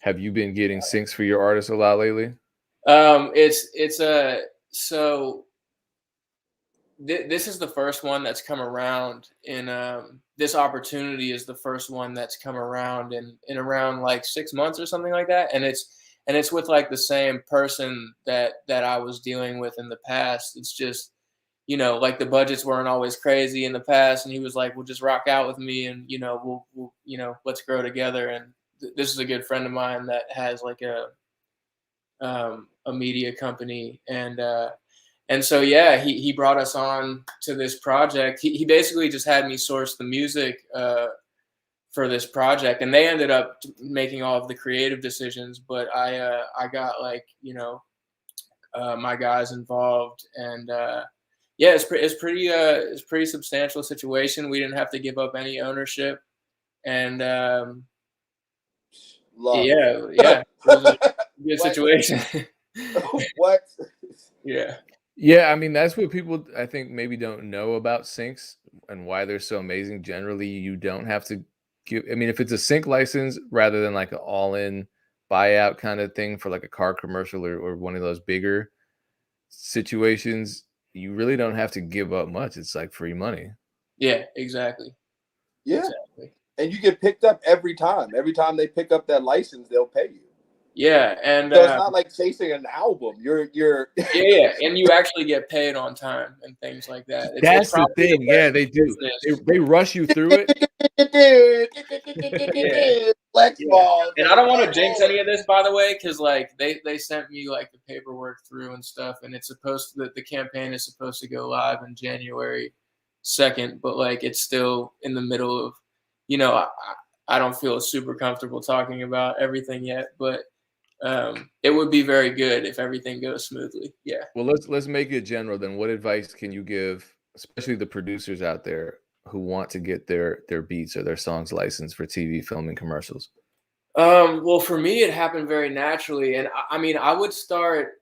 Have you been getting syncs for your artists a lot lately? This is the first one that's come around in this opportunity is the first one that's come around in around like 6 months or something like that, and it's with like the same person that I was dealing with in the past. It's just, you know, like the budgets weren't always crazy in the past, and he was like, well, just rock out with me, and you know, we'll you know, let's grow together. And this is a good friend of mine that has like a media company, and so yeah, he brought us on to this project. He basically just had me source the music for this project, and they ended up making all of the creative decisions, but I got, like, you know, my guys involved, and yeah, it's pretty substantial situation. We didn't have to give up any ownership, and Love. yeah, it was a good situation. What? Yeah. Yeah, I mean, that's what people, I think, maybe don't know about syncs and why they're so amazing. Generally, you don't have to give, I mean, if it's a sync license rather than like an all-in buyout kind of thing for like a car commercial or one of those bigger situations, you really don't have to give up much. It's like free money. Yeah, exactly. Yeah. Exactly. And you get picked up every time. Every time they pick up that license, they'll pay you. Yeah, and so it's not like chasing an album. You're yeah, and you actually get paid on time and things like that. That's the thing. Yeah, they do. They rush you through it. Flex Yeah. balls. And I don't want to jinx any of this, by the way, because like they sent me like the paperwork through and stuff, and it's supposed to, the campaign is supposed to go live in January 2nd, but like it's still in the middle of, you know, I don't feel super comfortable talking about everything yet, but it would be very good if everything goes smoothly. Yeah. Well, let's make it general then. What advice can you give, especially the producers out there who want to get their beats or their songs licensed for TV, film, and commercials? Well, for me, it happened very naturally, and I mean, I would start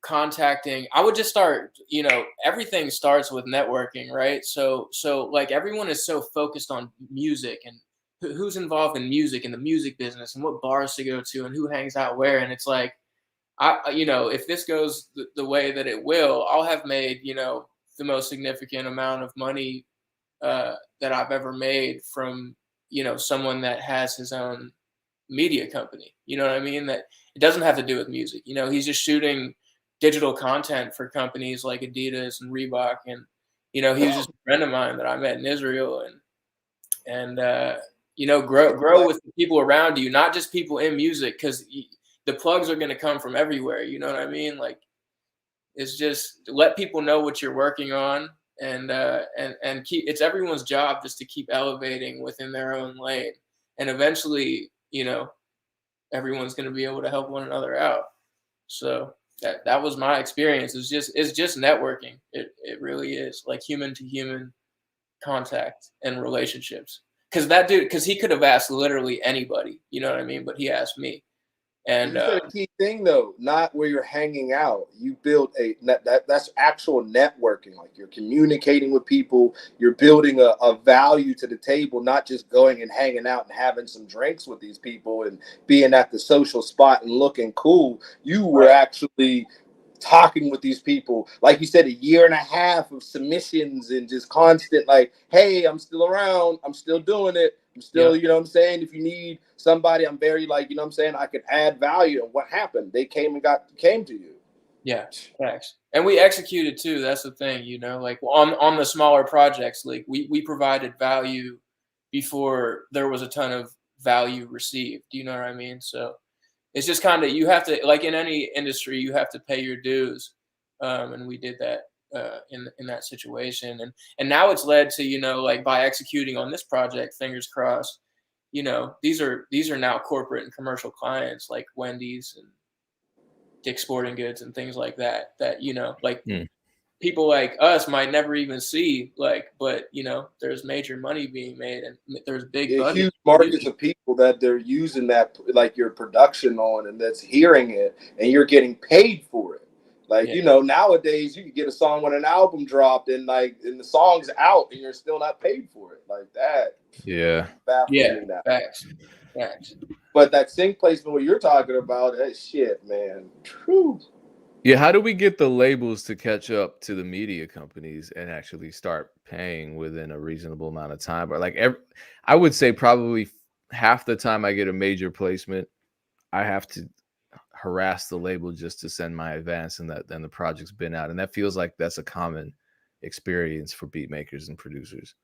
contacting. I would just start. You know, everything starts with networking, right? So like everyone is so focused on music and who's involved in music and the music business and what bars to go to and who hangs out where. And it's like, you know, if this goes the way that it will, I'll have made, you know, the most significant amount of money that I've ever made from, you know, someone that has his own media company. You know what I mean? That it doesn't have to do with music. You know, he's just shooting digital content for companies like Adidas and Reebok. And, you know, he was just a friend of mine that I met in Israel, and you know, grow with the people around you, not just people in music, because the plugs are going to come from everywhere. You know what I mean? Like, it's just let people know what you're working on, and keep, it's everyone's job just to keep elevating within their own lane, and eventually, you know, everyone's going to be able to help one another out. So that was my experience. It's just networking. It really is, like human to human contact and relationships. Because he could have asked literally anybody, you know what I mean? But he asked me. And you said a key thing though, not where you're hanging out. You build that's actual networking. Like you're communicating with people, you're building a value to the table, not just going and hanging out and having some drinks with these people and being at the social spot and looking cool. You were actually talking with these people, like you said, 1.5 years of submissions and just constant, like, hey, I'm still around, I'm still doing it, I'm still, you know what I'm saying, if you need somebody, I'm very, like, you know what I'm saying, I could add value. And what happened? They came to you. Yeah, thanks. And we executed too. That's the thing, you know, like on the smaller projects, like we provided value before there was a ton of value received. Do you know what I mean? So it's just kind of, you have to, like in any industry, you have to pay your dues. And we did that in that situation. And now it's led to, you know, like by executing on this project, fingers crossed, you know, these are now corporate and commercial clients like Wendy's and Dick's Sporting Goods and things like that, you know, like people like us might never even see, like, but you know, there's major money being made, and there's big huge markets of people that they're using that, like, your production on, and that's hearing it, and you're getting paid for it. Like, you know, nowadays you can get a song when an album dropped, and the song's out, and you're still not paid for it. Like that. Yeah. Yeah. Facts. But that sync placement, what you're talking about, that shit, man. True. Yeah, how do we get the labels to catch up to the media companies and actually start paying within a reasonable amount of time? Or like I would say probably half the time I get a major placement, I have to harass the label just to send my advance, and then the project's been out. And that feels like that's a common experience for beat makers and producers.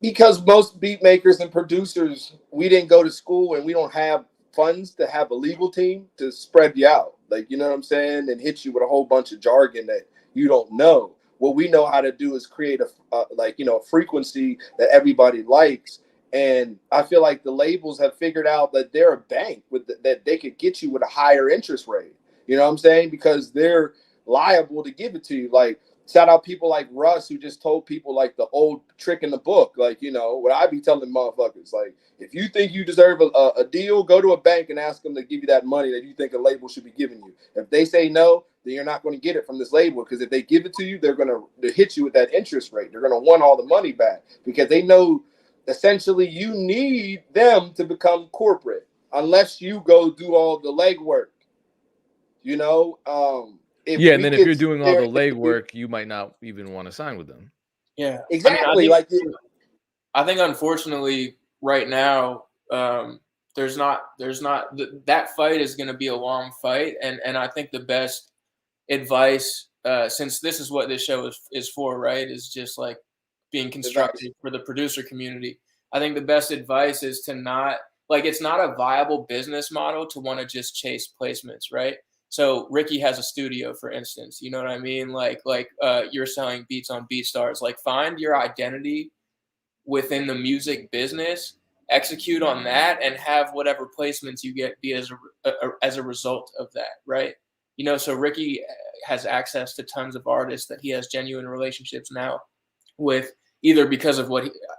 Because most beat makers and producers, we didn't go to school, and we don't have funds to have a legal team to spread you out. Like, you know what I'm saying? And hit you with a whole bunch of jargon that you don't know. What we know how to do is create a frequency that everybody likes. And I feel like the labels have figured out that they're a bank that they could get you with a higher interest rate. You know what I'm saying? Because they're liable to give it to you. Like, shout out people like Russ, who just told people like the old trick in the book. Like, you know, what I be telling motherfuckers, like, if you think you deserve a deal, go to a bank and ask them to give you that money that you think a label should be giving you. If they say no, then you're not going to get it from this label, because if they give it to you, they're going to hit you with that interest rate. They're going to want all the money back, because they know essentially you need them to become corporate unless you go do all the legwork, you know? And then if you're doing all the legwork, you might not even want to sign with them. Yeah, exactly. I think unfortunately right now, there's not that fight is going to be a long fight, and I think the best advice, since this is what this show is for, right, is just like being constructive for the producer community. I think the best advice is to not, like, it's not a viable business model to want to just chase placements, right? So Ricky has a studio, for instance, you know what I mean? Like you're selling beats on BeatStars. Like, find your identity within the music business, execute on that, and have whatever placements you get be as a result of that, right? You know, so Ricky has access to tons of artists that he has genuine relationships now with, either because of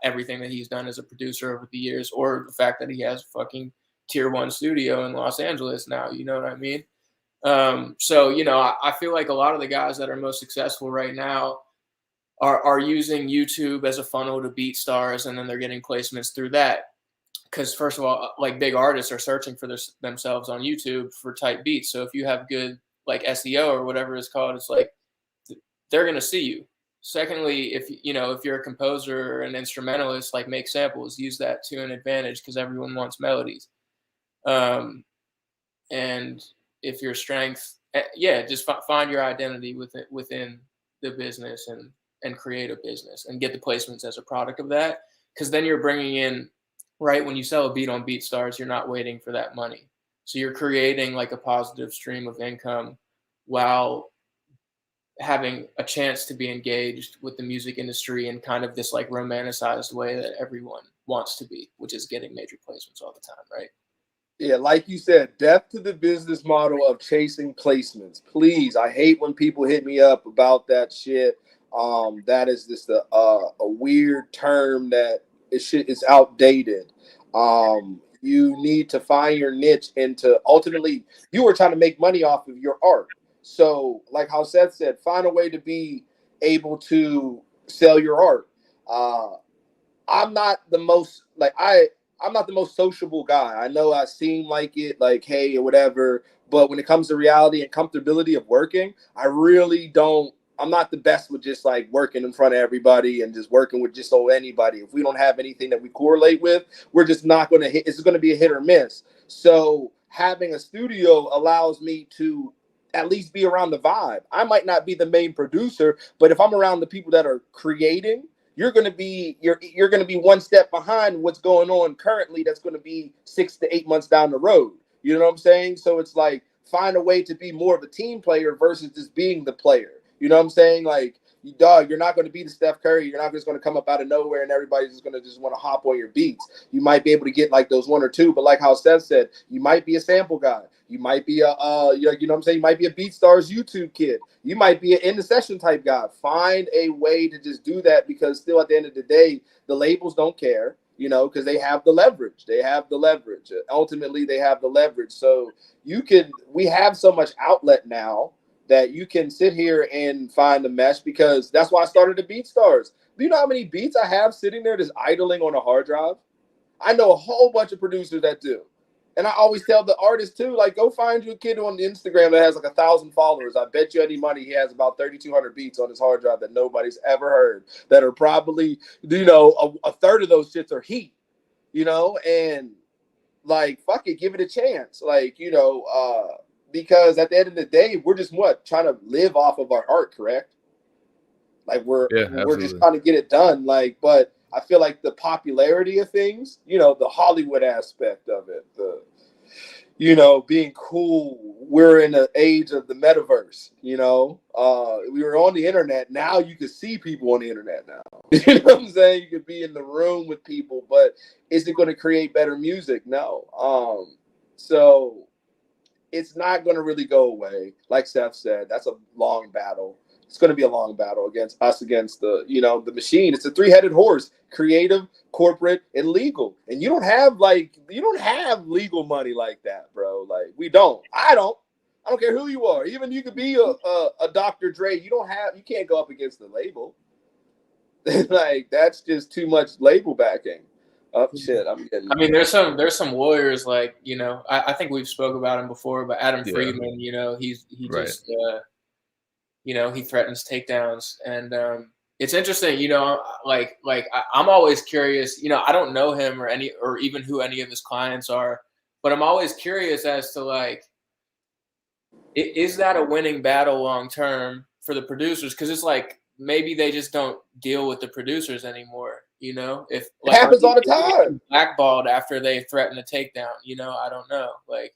everything that he's done as a producer over the years, or the fact that he has a fucking tier 1 studio in Los Angeles now, you know what I mean? So, you know, I feel like a lot of the guys that are most successful right now are using YouTube as a funnel to BeatStars, and then they're getting placements through that. Because first of all, like, big artists are searching for themselves on YouTube for type beats. So if you have good, like, SEO or whatever it's called, it's like they're going to see you. Secondly, if you're a composer or an instrumentalist, like, make samples, use that to an advantage, because everyone wants melodies. And if your strength, just find your identity within the business and create a business and get the placements as a product of that. Because then you're bringing in, right, when you sell a beat on BeatStars, you're not waiting for that money. So you're creating like a positive stream of income while having a chance to be engaged with the music industry in kind of this like romanticized way that everyone wants to be, which is getting major placements all the time, right? Yeah, like you said, death to the business model of chasing placements. Please, I hate when people hit me up about that shit. That is just a weird term that is outdated. You need to find your niche, and to ultimately, you are trying to make money off of your art. So, like how Seth said, find a way to be able to sell your art. I'm not the most I'm not the most sociable guy. I know I seem like it, like, hey, or whatever. But when it comes to reality and comfortability of working, I really don't. I'm not the best with just like working in front of everybody and just working with just anybody. If we don't have anything that we correlate with, we're just not going to hit. It's going to be a hit or miss. So having a studio allows me to at least be around the vibe. I might not be the main producer, but if I'm around the people that are creating, you're going to be one step behind what's going on currently. That's going to be 6 to 8 months down the road. You know what I'm saying? So it's like, find a way to be more of a team player versus just being the player. You know what I'm saying? Like, dog, you're not going to be the Steph Curry. You're not just going to come up out of nowhere and everybody's just going to just want to hop on your beats. You might be able to get like those one or two, but like how Seth said, you might be a sample guy. You might be a, you know what I'm saying? You might be a BeatStars YouTube kid. You might be an in the session type guy. Find a way to just do that, because still at the end of the day, the labels don't care, you know, because they have the leverage. They have the leverage. Ultimately, they have the leverage. So we have so much outlet now that you can sit here and find the mesh, because that's why I started the BeatStars. Do you know how many beats I have sitting there just idling on a hard drive? I know a whole bunch of producers that do. And I always tell the artists too, like, go find you a kid on Instagram that has like 1,000 followers. I bet you any money he has about 3,200 beats on his hard drive that nobody's ever heard, that are probably, you know, a third of those shits are heat, you know, and like, fuck it, give it a chance. Like, you know, because at the end of the day, we're just trying to live off of our art, correct? Like we're just trying to get it done. Like, but I feel like the popularity of things, you know, the Hollywood aspect of it, the, you know, being cool. We're in the age of the metaverse, you know. We were on the internet. Now you can see people on the internet now. You know what I'm saying? You could be in the room with people, but is it going to create better music? No. So it's not going to really go away. Like Seth said, that's a long battle. It's going to be a long battle against the, you know, the machine. It's a three-headed horse: creative, corporate, and legal. And you don't have legal money like that, bro. Like, we don't. I don't care who you are. Even you could be a Dr. Dre. You can't go up against the label. Like, that's just too much label backing. Oh shit, I mean, there's some lawyers, like, you know, I think we've spoke about him before, but Adam Friedman, you know, he just you know, he threatens takedowns, and it's interesting, you know, like I'm always curious, you know, I don't know him or even who any of his clients are, but I'm always curious as to, like, is that a winning battle long term for the producers? Because it's like, maybe they just don't deal with the producers anymore, you know? If, like, it happens all the time. Blackballed after they threaten a takedown, you know, I don't know. Like,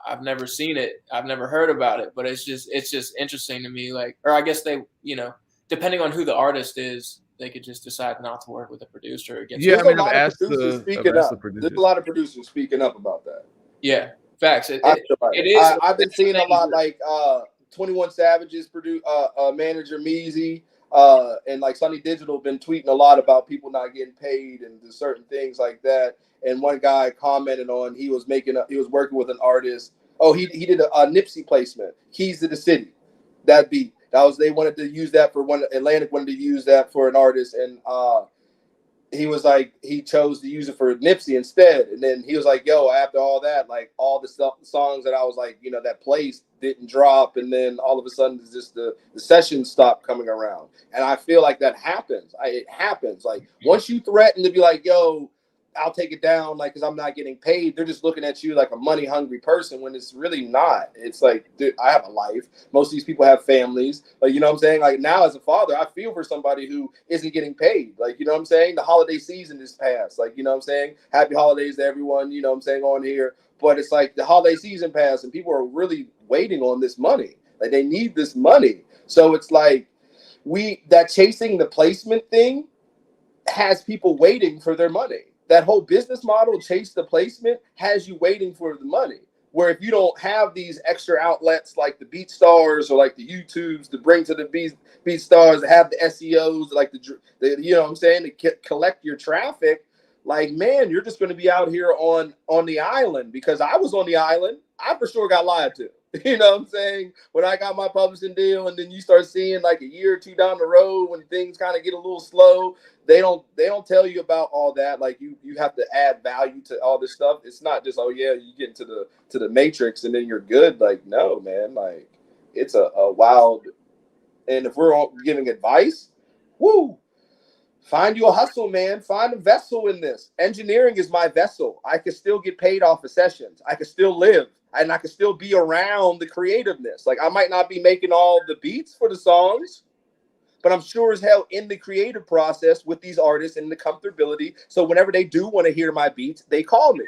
I've never seen it. I've never heard about it, but it's just interesting to me. Like, or I guess they, you know, depending on who the artist is, they could just decide not to work with a producer against. Yeah, I mean, I've asked the producers. There's a lot of producers speaking up about that. Yeah, facts. It is. I've been seeing a lot, like 21 Savage's manager Meezy, and like Sunny Digital been tweeting a lot about people not getting paid and certain things like that. And one guy commented on, he was working with an artist. Oh, he did a Nipsey placement, Keys to the City. That beat. They wanted to use that for Atlantic wanted to use that for an artist, and he was like, he chose to use it for Nipsey instead. And then he was like, yo, after all that, like, all the songs that I was like, you know, that placed didn't drop, and then all of a sudden just the sessions stopped coming around. And I feel like that happens. It happens. Like, once you threaten to be like, yo, I'll take it down, like, because I'm not getting paid, they're just looking at you like a money hungry person, when it's really not. It's like, dude, I have a life. Most of these people have families. Like, you know what I'm saying? Like, now as a father, I feel for somebody who isn't getting paid. Like, you know what I'm saying? The holiday season is past. Like, you know what I'm saying? Happy holidays to everyone, you know what I'm saying, on here. But it's like the holiday season passed and people are really waiting on this money. Like, they need this money. So it's like, that chasing the placement thing has people waiting for their money. That whole business model, chase the placement, has you waiting for the money. Where if you don't have these extra outlets like the BeatStars or like the YouTubes to bring to the BeatStars, to have the SEOs, like the you know what I'm saying, to collect your traffic, like, man, you're just going to be out here on the island. Because I was on the island, I for sure got lied to. You know what I'm saying? When I got my publishing deal, and then you start seeing like a year or two down the road when things kind of get a little slow, they don't tell you about all that. Like, you have to add value to all this stuff. It's not just, oh yeah, you get into the matrix and then you're good. Like, no, man, like, it's a wild. And if we're all giving advice, woo, find you a hustle, man. Find a vessel in this. Engineering is my vessel. I can still get paid off of sessions. I can still live. And I can still be around the creativeness. Like, I might not be making all the beats for the songs, but I'm sure as hell in the creative process with these artists and the comfortability. So whenever they do want to hear my beats, they call me.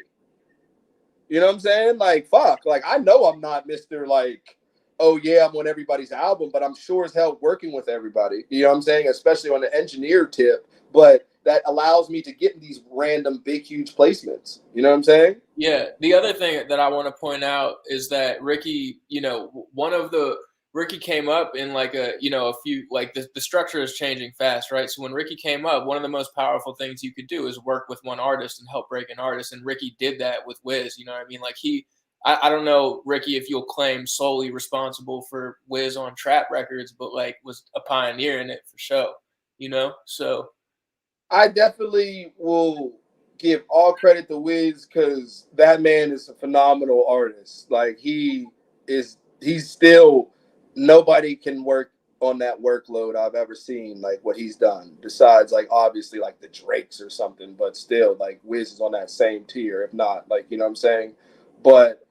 You know what I'm saying? Like, fuck. Like, I know I'm not Mr. like oh yeah, I'm on everybody's album, but I'm sure as hell working with everybody. You know what I'm saying? Especially on the engineer tip. But that allows me to get these random big, huge placements. You know what I'm saying? Yeah. The other thing that I want to point out is that Ricky, you know, Ricky came up in like a, you know, a few, like the structure is changing fast, right? So when Ricky came up, one of the most powerful things you could do is work with one artist and help break an artist. And Ricky did that with Wiz, you know what I mean? Like I don't know, Ricky, if you'll claim solely responsible for Wiz on trap records, but like was a pioneer in it for sure, you know? So I definitely will give all credit to Wiz because that man is a phenomenal artist. Like he's still, nobody can work on that workload I've ever seen, like what he's done. Besides, like obviously like the Drakes or something, but still, like Wiz is on that same tier, if not, like, you know what I'm saying? But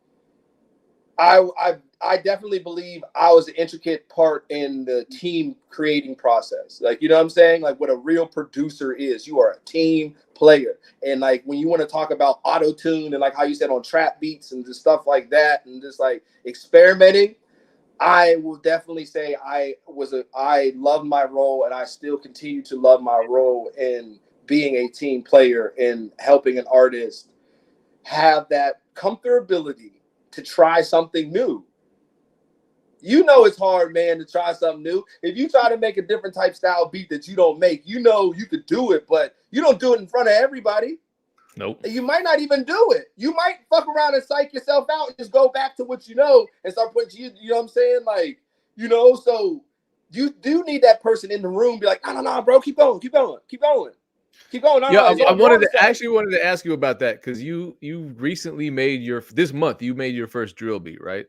I definitely believe I was an intricate part in the team creating process. Like, you know what I'm saying? Like what a real producer is. You are a team player. And like when you want to talk about auto-tune and like how you said on trap beats and just stuff like that and just like experimenting, I will definitely say I love my role and I still continue to love my role in being a team player and helping an artist have that comfortability to try something new. You know it's hard, man, to try something new. If you try to make a different type style beat that you don't make, you know you could do it, but you don't do it in front of everybody. Nope. You might not even do it. You might fuck around and psych yourself out and just go back to what you know and start putting you know what I'm saying? Like, you know, so you do need that person in the room be like, no, bro, keep going. Keep going. Yeah, I wanted to say. actually wanted to ask you about that because you recently made this month you made your first drill beat, right?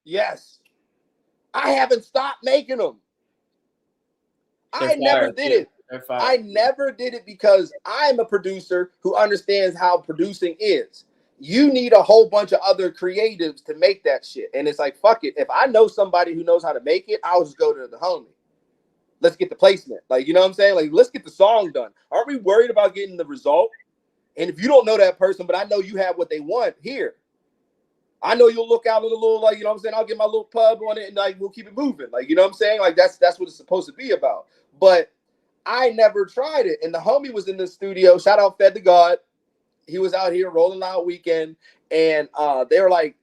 Yes. I haven't stopped making them. I never did it. I never did it because I'm a producer who understands how producing is. You need a whole bunch of other creatives to make that shit. And it's like, fuck it. If I know somebody who knows how to make it, I'll just go to the homie. Let's get the placement. Like, you know what I'm saying? Like, let's get the song done. Aren't we worried about getting the result? And if you don't know that person, but I know you have what they want, here. I know you'll look out a little, like, you know what I'm saying? I'll get my little pub on it and like we'll keep it moving. Like, you know what I'm saying? Like that's what it's supposed to be about. But I never tried it. And the homie was in the studio. Shout out Fed to God. He was out here rolling out weekend. And they were like,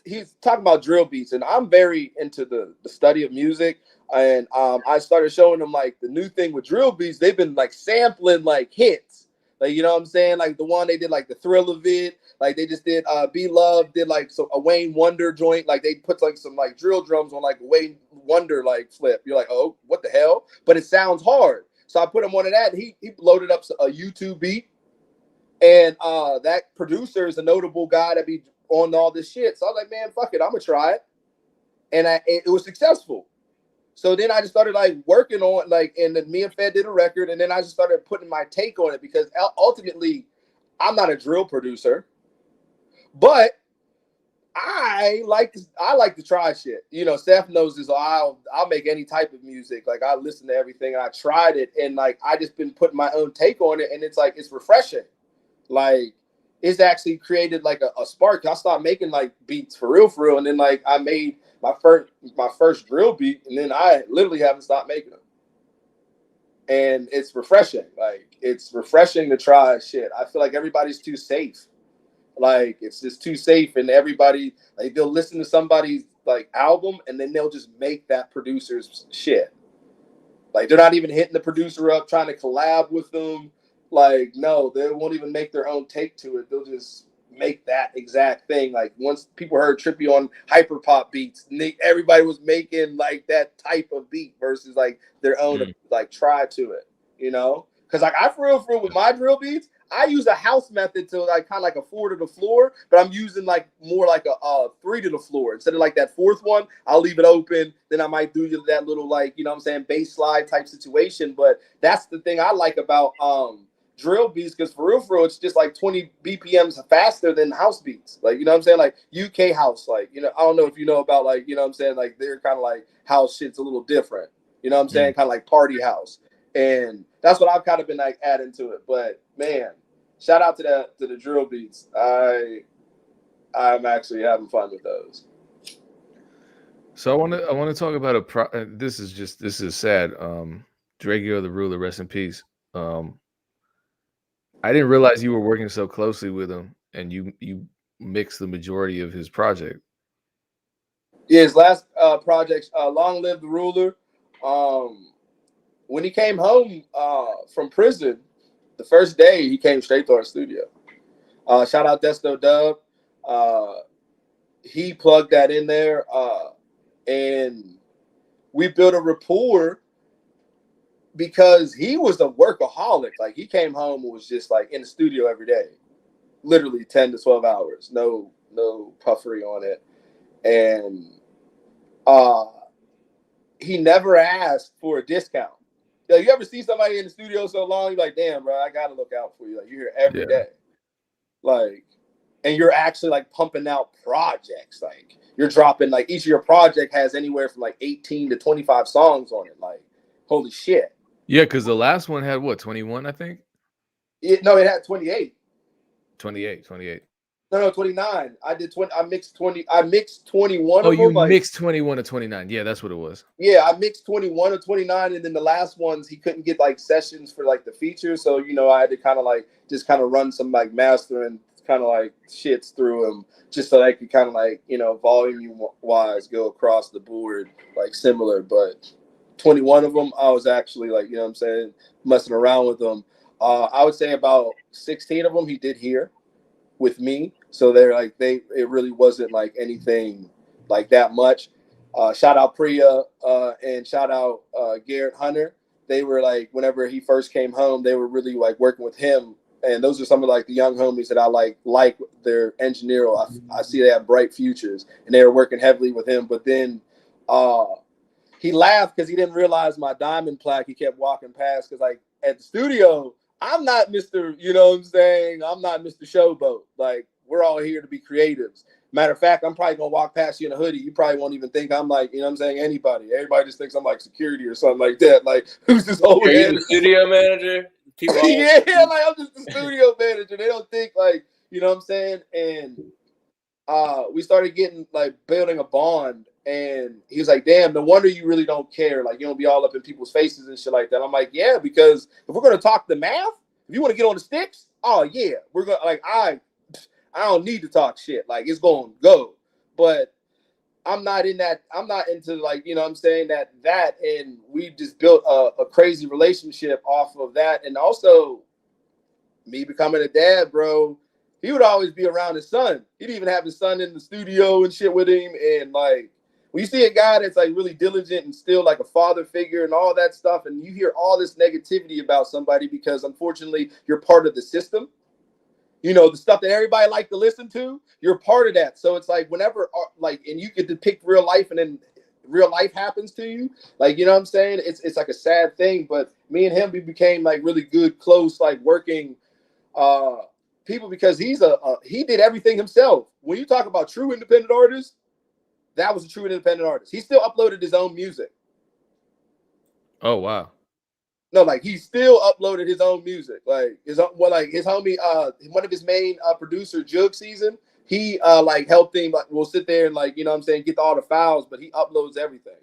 he's talking about drill beats. And I'm very into the study of music. And I started showing them like the new thing with drill beats. They've been like sampling like hits. Like, you know what I'm saying? Like the one they did like the Thriller vid. Like they just did Be Love did like a Wayne Wonder joint. Like they put like some like drill drums on like a Wayne Wonder like flip. You're like, oh, what the hell? But it sounds hard. So I put him on that. He loaded up a YouTube beat. And that producer is a notable guy that be on all this shit. So I was like, man, fuck it. I'm gonna try it. And it was successful. So then I just started like working on like, and then me and Fed did a record, and then I just started putting my take on it because ultimately I'm not a drill producer, but I like to try shit. You know, Seth knows this. I'll make any type of music. Like I listen to everything and I tried it, and like I just been putting my own take on it, and it's like it's refreshing. Like it's actually created like a spark. I started making like beats for real, and then like I made my first drill beat, and then I literally haven't stopped making them. And it's refreshing. Like it's refreshing to try shit. I feel like everybody's too safe. Like it's just too safe, and everybody like they'll listen to somebody's like album, and then they'll just make that producer's shit. Like they're not even hitting the producer up, trying to collab with them. Like no, they won't even make their own take to it. They'll just make that exact thing. Like once people heard Trippy on hyperpop beats, everybody was making like that type of beat versus like their own like try to it, you know? Because like I for real with my drill beats, I use a house method to like kind of like a 4 to the floor, but I'm using like more like a 3 to the floor instead of like that fourth one. I'll leave it open. Then I might do that little like, you know what I'm saying, bass slide type situation. But that's the thing I like about drill beats, because for real it's just like 20 BPMs faster than house beats. Like, you know what I'm saying? Like UK house, like, you know, I don't know if you know about like, you know what I'm saying? Like they're kind of like house shit's a little different. You know what I'm saying? Kind of like party house. And that's what I've kind of been like adding to it. But man, shout out to the drill beats. I'm actually having fun with those. So I want to talk about this is sad. Dragio the Ruler, rest in peace. I didn't realize you were working so closely with him, and you mixed the majority of his project. Yeah, his last project, Long Live the Ruler. When he came home from prison, the first day he came straight to our studio. Shout out Desto Dub. He plugged that in there, and we built a rapport because he was a workaholic. Like he came home and was just like in the studio every day, literally 10 to 12 hours, no puffery on it. And he never asked for a discount. You ever see somebody in the studio so long, you're like, damn, bro, I gotta look out for you. Like you're here every day. Like, and you're actually like pumping out projects. Like you're dropping, like each of your project has anywhere from like 18 to 25 songs on it. Like, holy shit. Yeah, because the last one had what, 21, I think? It had 28. 28. No, 29. I did 20. I mixed 20. I mixed 21 Oh, of you them. mixed 21 to 29. Yeah, that's what it was. Yeah, I mixed 21 to 29, and then the last ones he couldn't get like sessions for like the features, so I had to kind of like just kind of run some like mastering kind of like shits through them just so I could kind of like volume wise go across the board like similar. But 21 of them, I was actually like what I'm saying, messing around with them. I would say about 16 of them he did here with me, so they're like it really wasn't like anything like that much. Shout out Priya and shout out Garrett Hunter. They were like, whenever he first came home, they were really like working with him, and those are some of like the young homies that I like their engineering. I see they have bright futures, and they were working heavily with him. But then he laughed because he didn't realize my diamond plaque. He kept walking past because like at the studio, I'm not Mr. I'm not Mr. Showboat. Like, we're all here to be creatives. Matter of fact, I'm probably going to walk past you in a hoodie. You probably won't even think I'm like, anybody. Everybody just thinks I'm like security or something like that. Like, who's this old Are head? you the studio manager? Yeah, like I'm just the studio manager. They don't think like, And we started getting like building a bond. And he was like, damn, no wonder you really don't care. Like, you don't be all up in people's faces and shit like that. I'm like, yeah, because if we're going to talk the math, if you want to get on the sticks, oh, yeah, we're going to, like, I don't need to talk shit. Like, it's going to go. But I'm not in that. I'm not into, like, that. And we just built a crazy relationship off of that. And also, me becoming a dad, bro, he would always be around his son. He'd even have his son in the studio and shit with him. And, like, when you see a guy that's like really diligent and still like a father figure and all that stuff, and you hear all this negativity about somebody because unfortunately you're part of the system, the stuff that everybody like to listen to, you're part of that. So it's like whenever and you get to depict real life and then real life happens to you, like, it's like a sad thing. But me and him, we became like really good, close, like working people because he did everything himself. When you talk about true independent artists, that was a true independent artist. He still uploaded his own music. Oh wow. No, like he still uploaded his own music. Like his homie, one of his main producer, Jug Season, he like helped him. Like, we'll sit there and like get all the files, but he uploads everything.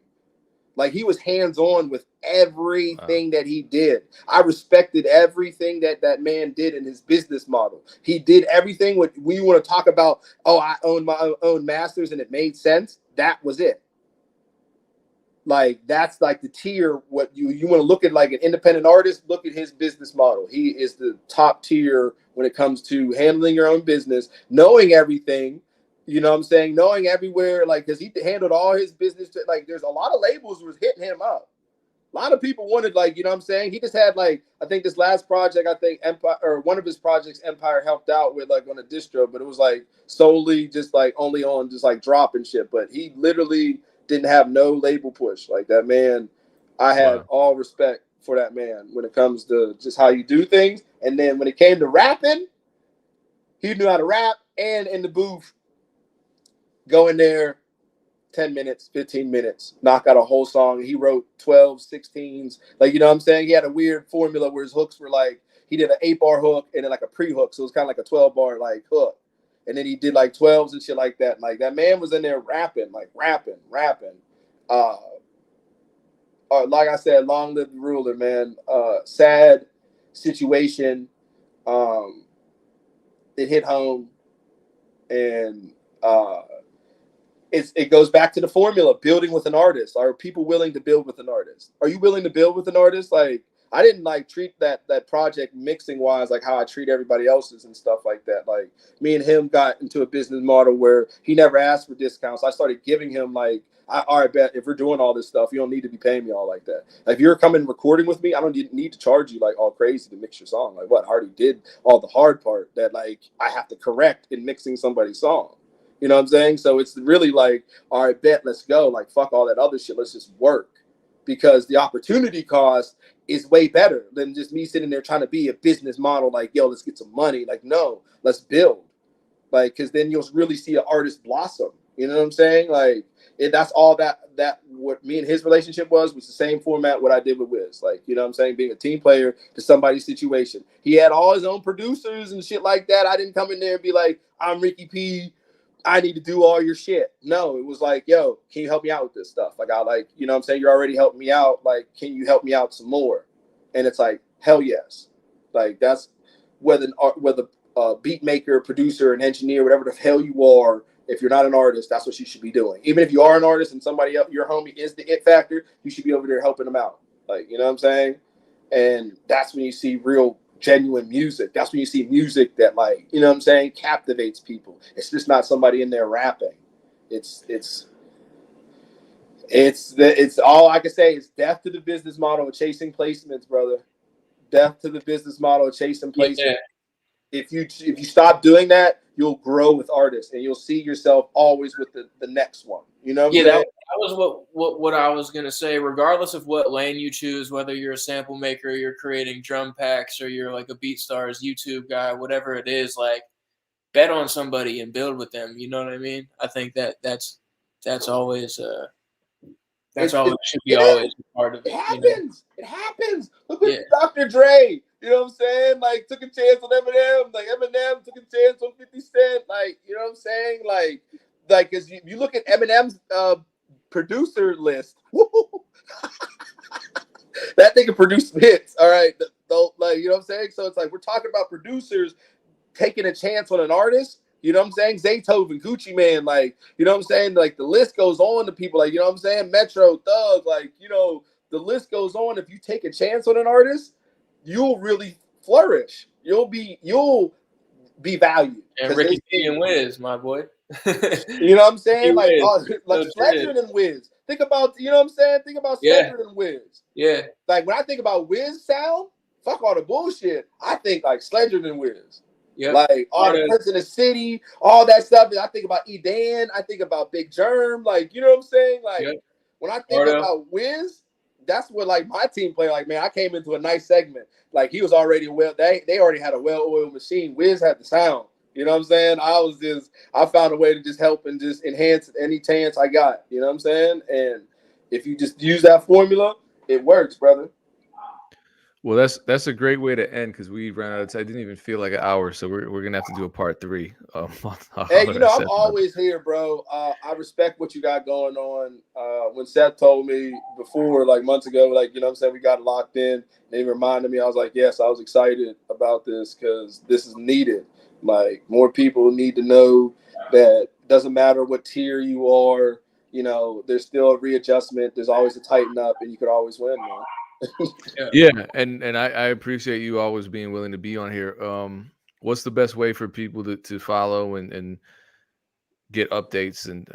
Like he was hands on with everything that he did. I respected everything that man did in his business model. He did everything. What we want to talk about? Oh, I own my own masters, and it made sense. That was it. Like that's like the tier. What you want to look at like an independent artist? Look at his business model. He is the top tier when it comes to handling your own business, knowing everything. Knowing everywhere, like, because he handled all his business. Like, there's a lot of labels was hitting him up. A lot of people wanted, like, he just had, like, I think this last project, I think Empire, or one of his projects, Empire helped out with, like, on a distro, but it was, like, solely just, like, only on just, like, dropping shit. But he literally didn't have no label push. Like, that man, I had all respect for that man when it comes to just how you do things. And then when it came to rapping, he knew how to rap and in the booth. Go in there, 10 minutes, 15 minutes, knock out a whole song. He wrote 12, 16s. Like, he had a weird formula where his hooks were like, he did an 8-bar hook and then like a pre-hook. So it was kind of like a 12-bar like hook. and then he did like 12s and shit like that. Like that man was in there rapping. Like I said, long live the ruler, man. Sad situation. It hit home, and it goes back to the formula: building with an artist. Are people willing to build with an artist? Are you willing to build with an artist? Like, I didn't like treat that project mixing wise like how I treat everybody else's and stuff like that. Like, me and him got into a business model where he never asked for discounts. I started giving him like, all right, bet if we're doing all this stuff, you don't need to be paying me all like that. Like, if you're coming recording with me, I don't need to charge you like all crazy to mix your song. Like, what? I already did all the hard part that like I have to correct in mixing somebody's song. You know what I'm saying? So it's really like, all right, bet, let's go. Like, fuck all that other shit. Let's just work, because the opportunity cost is way better than just me sitting there trying to be a business model. Like, yo, let's get some money. Like, no, let's build. Like, because then you'll really see an artist blossom. You know what I'm saying? Like, that's all that what me and his relationship was the same format what I did with Wiz. Like, you know what I'm saying? Being a team player to somebody's situation. He had all his own producers and shit like that. I didn't come in there and be like, I'm Ricky P, I need to do all your shit. No, it was like, yo, can you help me out with this stuff? Like, you know what I'm saying? You're already helping me out. Like, can you help me out some more? And it's like, hell yes. Like, that's whether beat maker, producer, and engineer, whatever the hell you are, if you're not an artist, that's what you should be doing. Even if you are an artist and somebody else, your homie is the it factor, you should be over there helping them out. Like, you know what I'm saying? And that's when you see real genuine music. That's when you see music that, like, you know what I'm saying, captivates people. It's just not somebody in there rapping. It's all I can say is death to the business model of chasing placements, brother. Death to the business model of chasing placements. Yeah. If you stop doing that, you'll grow with artists and you'll see yourself always with the next one. You know what I'm saying? That was what I was gonna say. Regardless of what lane you choose, whether you're a sample maker, you're creating drum packs, or you're like a BeatStars YouTube guy, whatever it is, like, bet on somebody and build with them. You know what I mean? I think that's always that's always should be always part of it. It happens. Look at Dr. Dre. You know what I'm saying? Like, took a chance on Eminem. Like, Eminem took a chance on 50 Cent. Like, you know what I'm saying? Like, because you look at Eminem's producer list. That nigga produced hits. All right. Like, you know what I'm saying? So it's like, we're talking about producers taking a chance on an artist. You know what I'm saying? Zaytoven, Gucci Man, like, you know what I'm saying? Like, the list goes on to people, like, you know what I'm saying? Metro, Thug, like, you know, the list goes on. If you take a chance on an artist, you'll really flourish. You'll be valued. And Ricky P and Wiz, my boy. You know what I'm saying? Like Sledger and Wiz. Think about, you know what I'm saying? Think about Sledger and Wiz. Yeah. Like, when I think about Wiz sound, fuck all the bullshit. I think like Sledger and Wiz. Yep. Like, all the Prince in the City, all that stuff. I think about Edan. I think about Big Germ. Like, you know what I'm saying? Like, when I think about Wiz, that's what, like, my team play. Like, man, I came into a nice segment. Like, he was already they already had a well-oiled machine. Wiz had the sound. You know what I'm saying? I found a way to just help and just enhance any chance I got. You know what I'm saying? And if you just use that formula, it works, brother. Well, that's a great way to end, because we ran out of time. I didn't even feel like an hour, so we're gonna have to do a part 3. Hey, you know, I'm always here, bro. I respect what you got going on. When Seth told me before, like months ago, like, you know what I'm saying, we got locked in, they reminded me, I was like, yes, I was excited about this because this is needed. Like, more people need to know that it doesn't matter what tier you are, you know, there's still a readjustment. There's always a tighten up, and you could always win, man. Yeah, and I appreciate you always being willing to be on here. What's the best way for people to follow and get updates? And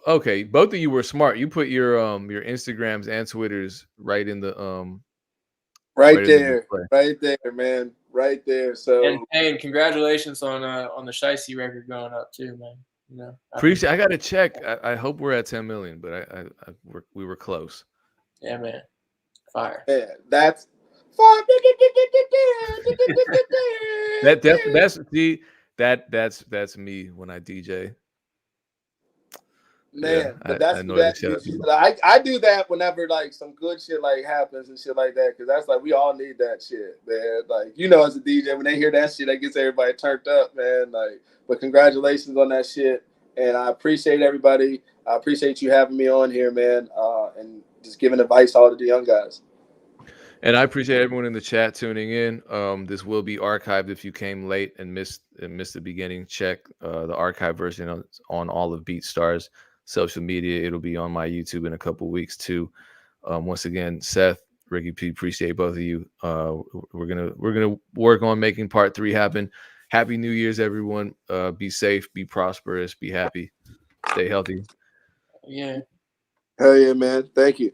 okay, both of you were smart. You put your Instagrams and Twitters right in the right there, man, right there. So, and congratulations on the Shicey record going up too, man. You know, appreciate. I gotta check. I hope we're at 10 million, but we were close. Yeah, man. Fire. Yeah, that's fire. That's me when I DJ. Man, but I that's know that. the I do that whenever like some good shit like happens and shit like that, because that's like we all need that shit, man. Like, you know, as a DJ, when they hear that shit, that gets everybody turned up, man. Like, but congratulations on that shit, and I appreciate everybody. I appreciate you having me on here, man, and just giving advice all to the young guys. And I appreciate everyone in the chat tuning in. This will be archived if you came late and missed the beginning. Check the archive version on all of BeatStars social media. It'll be on my YouTube in a couple weeks too. Once again, Seth, Ricky P, appreciate both of you. We're gonna work on making part 3 happen. Happy New Year's, everyone. Be safe, be prosperous, be happy, stay healthy. Yeah. Hell yeah, man. Thank you.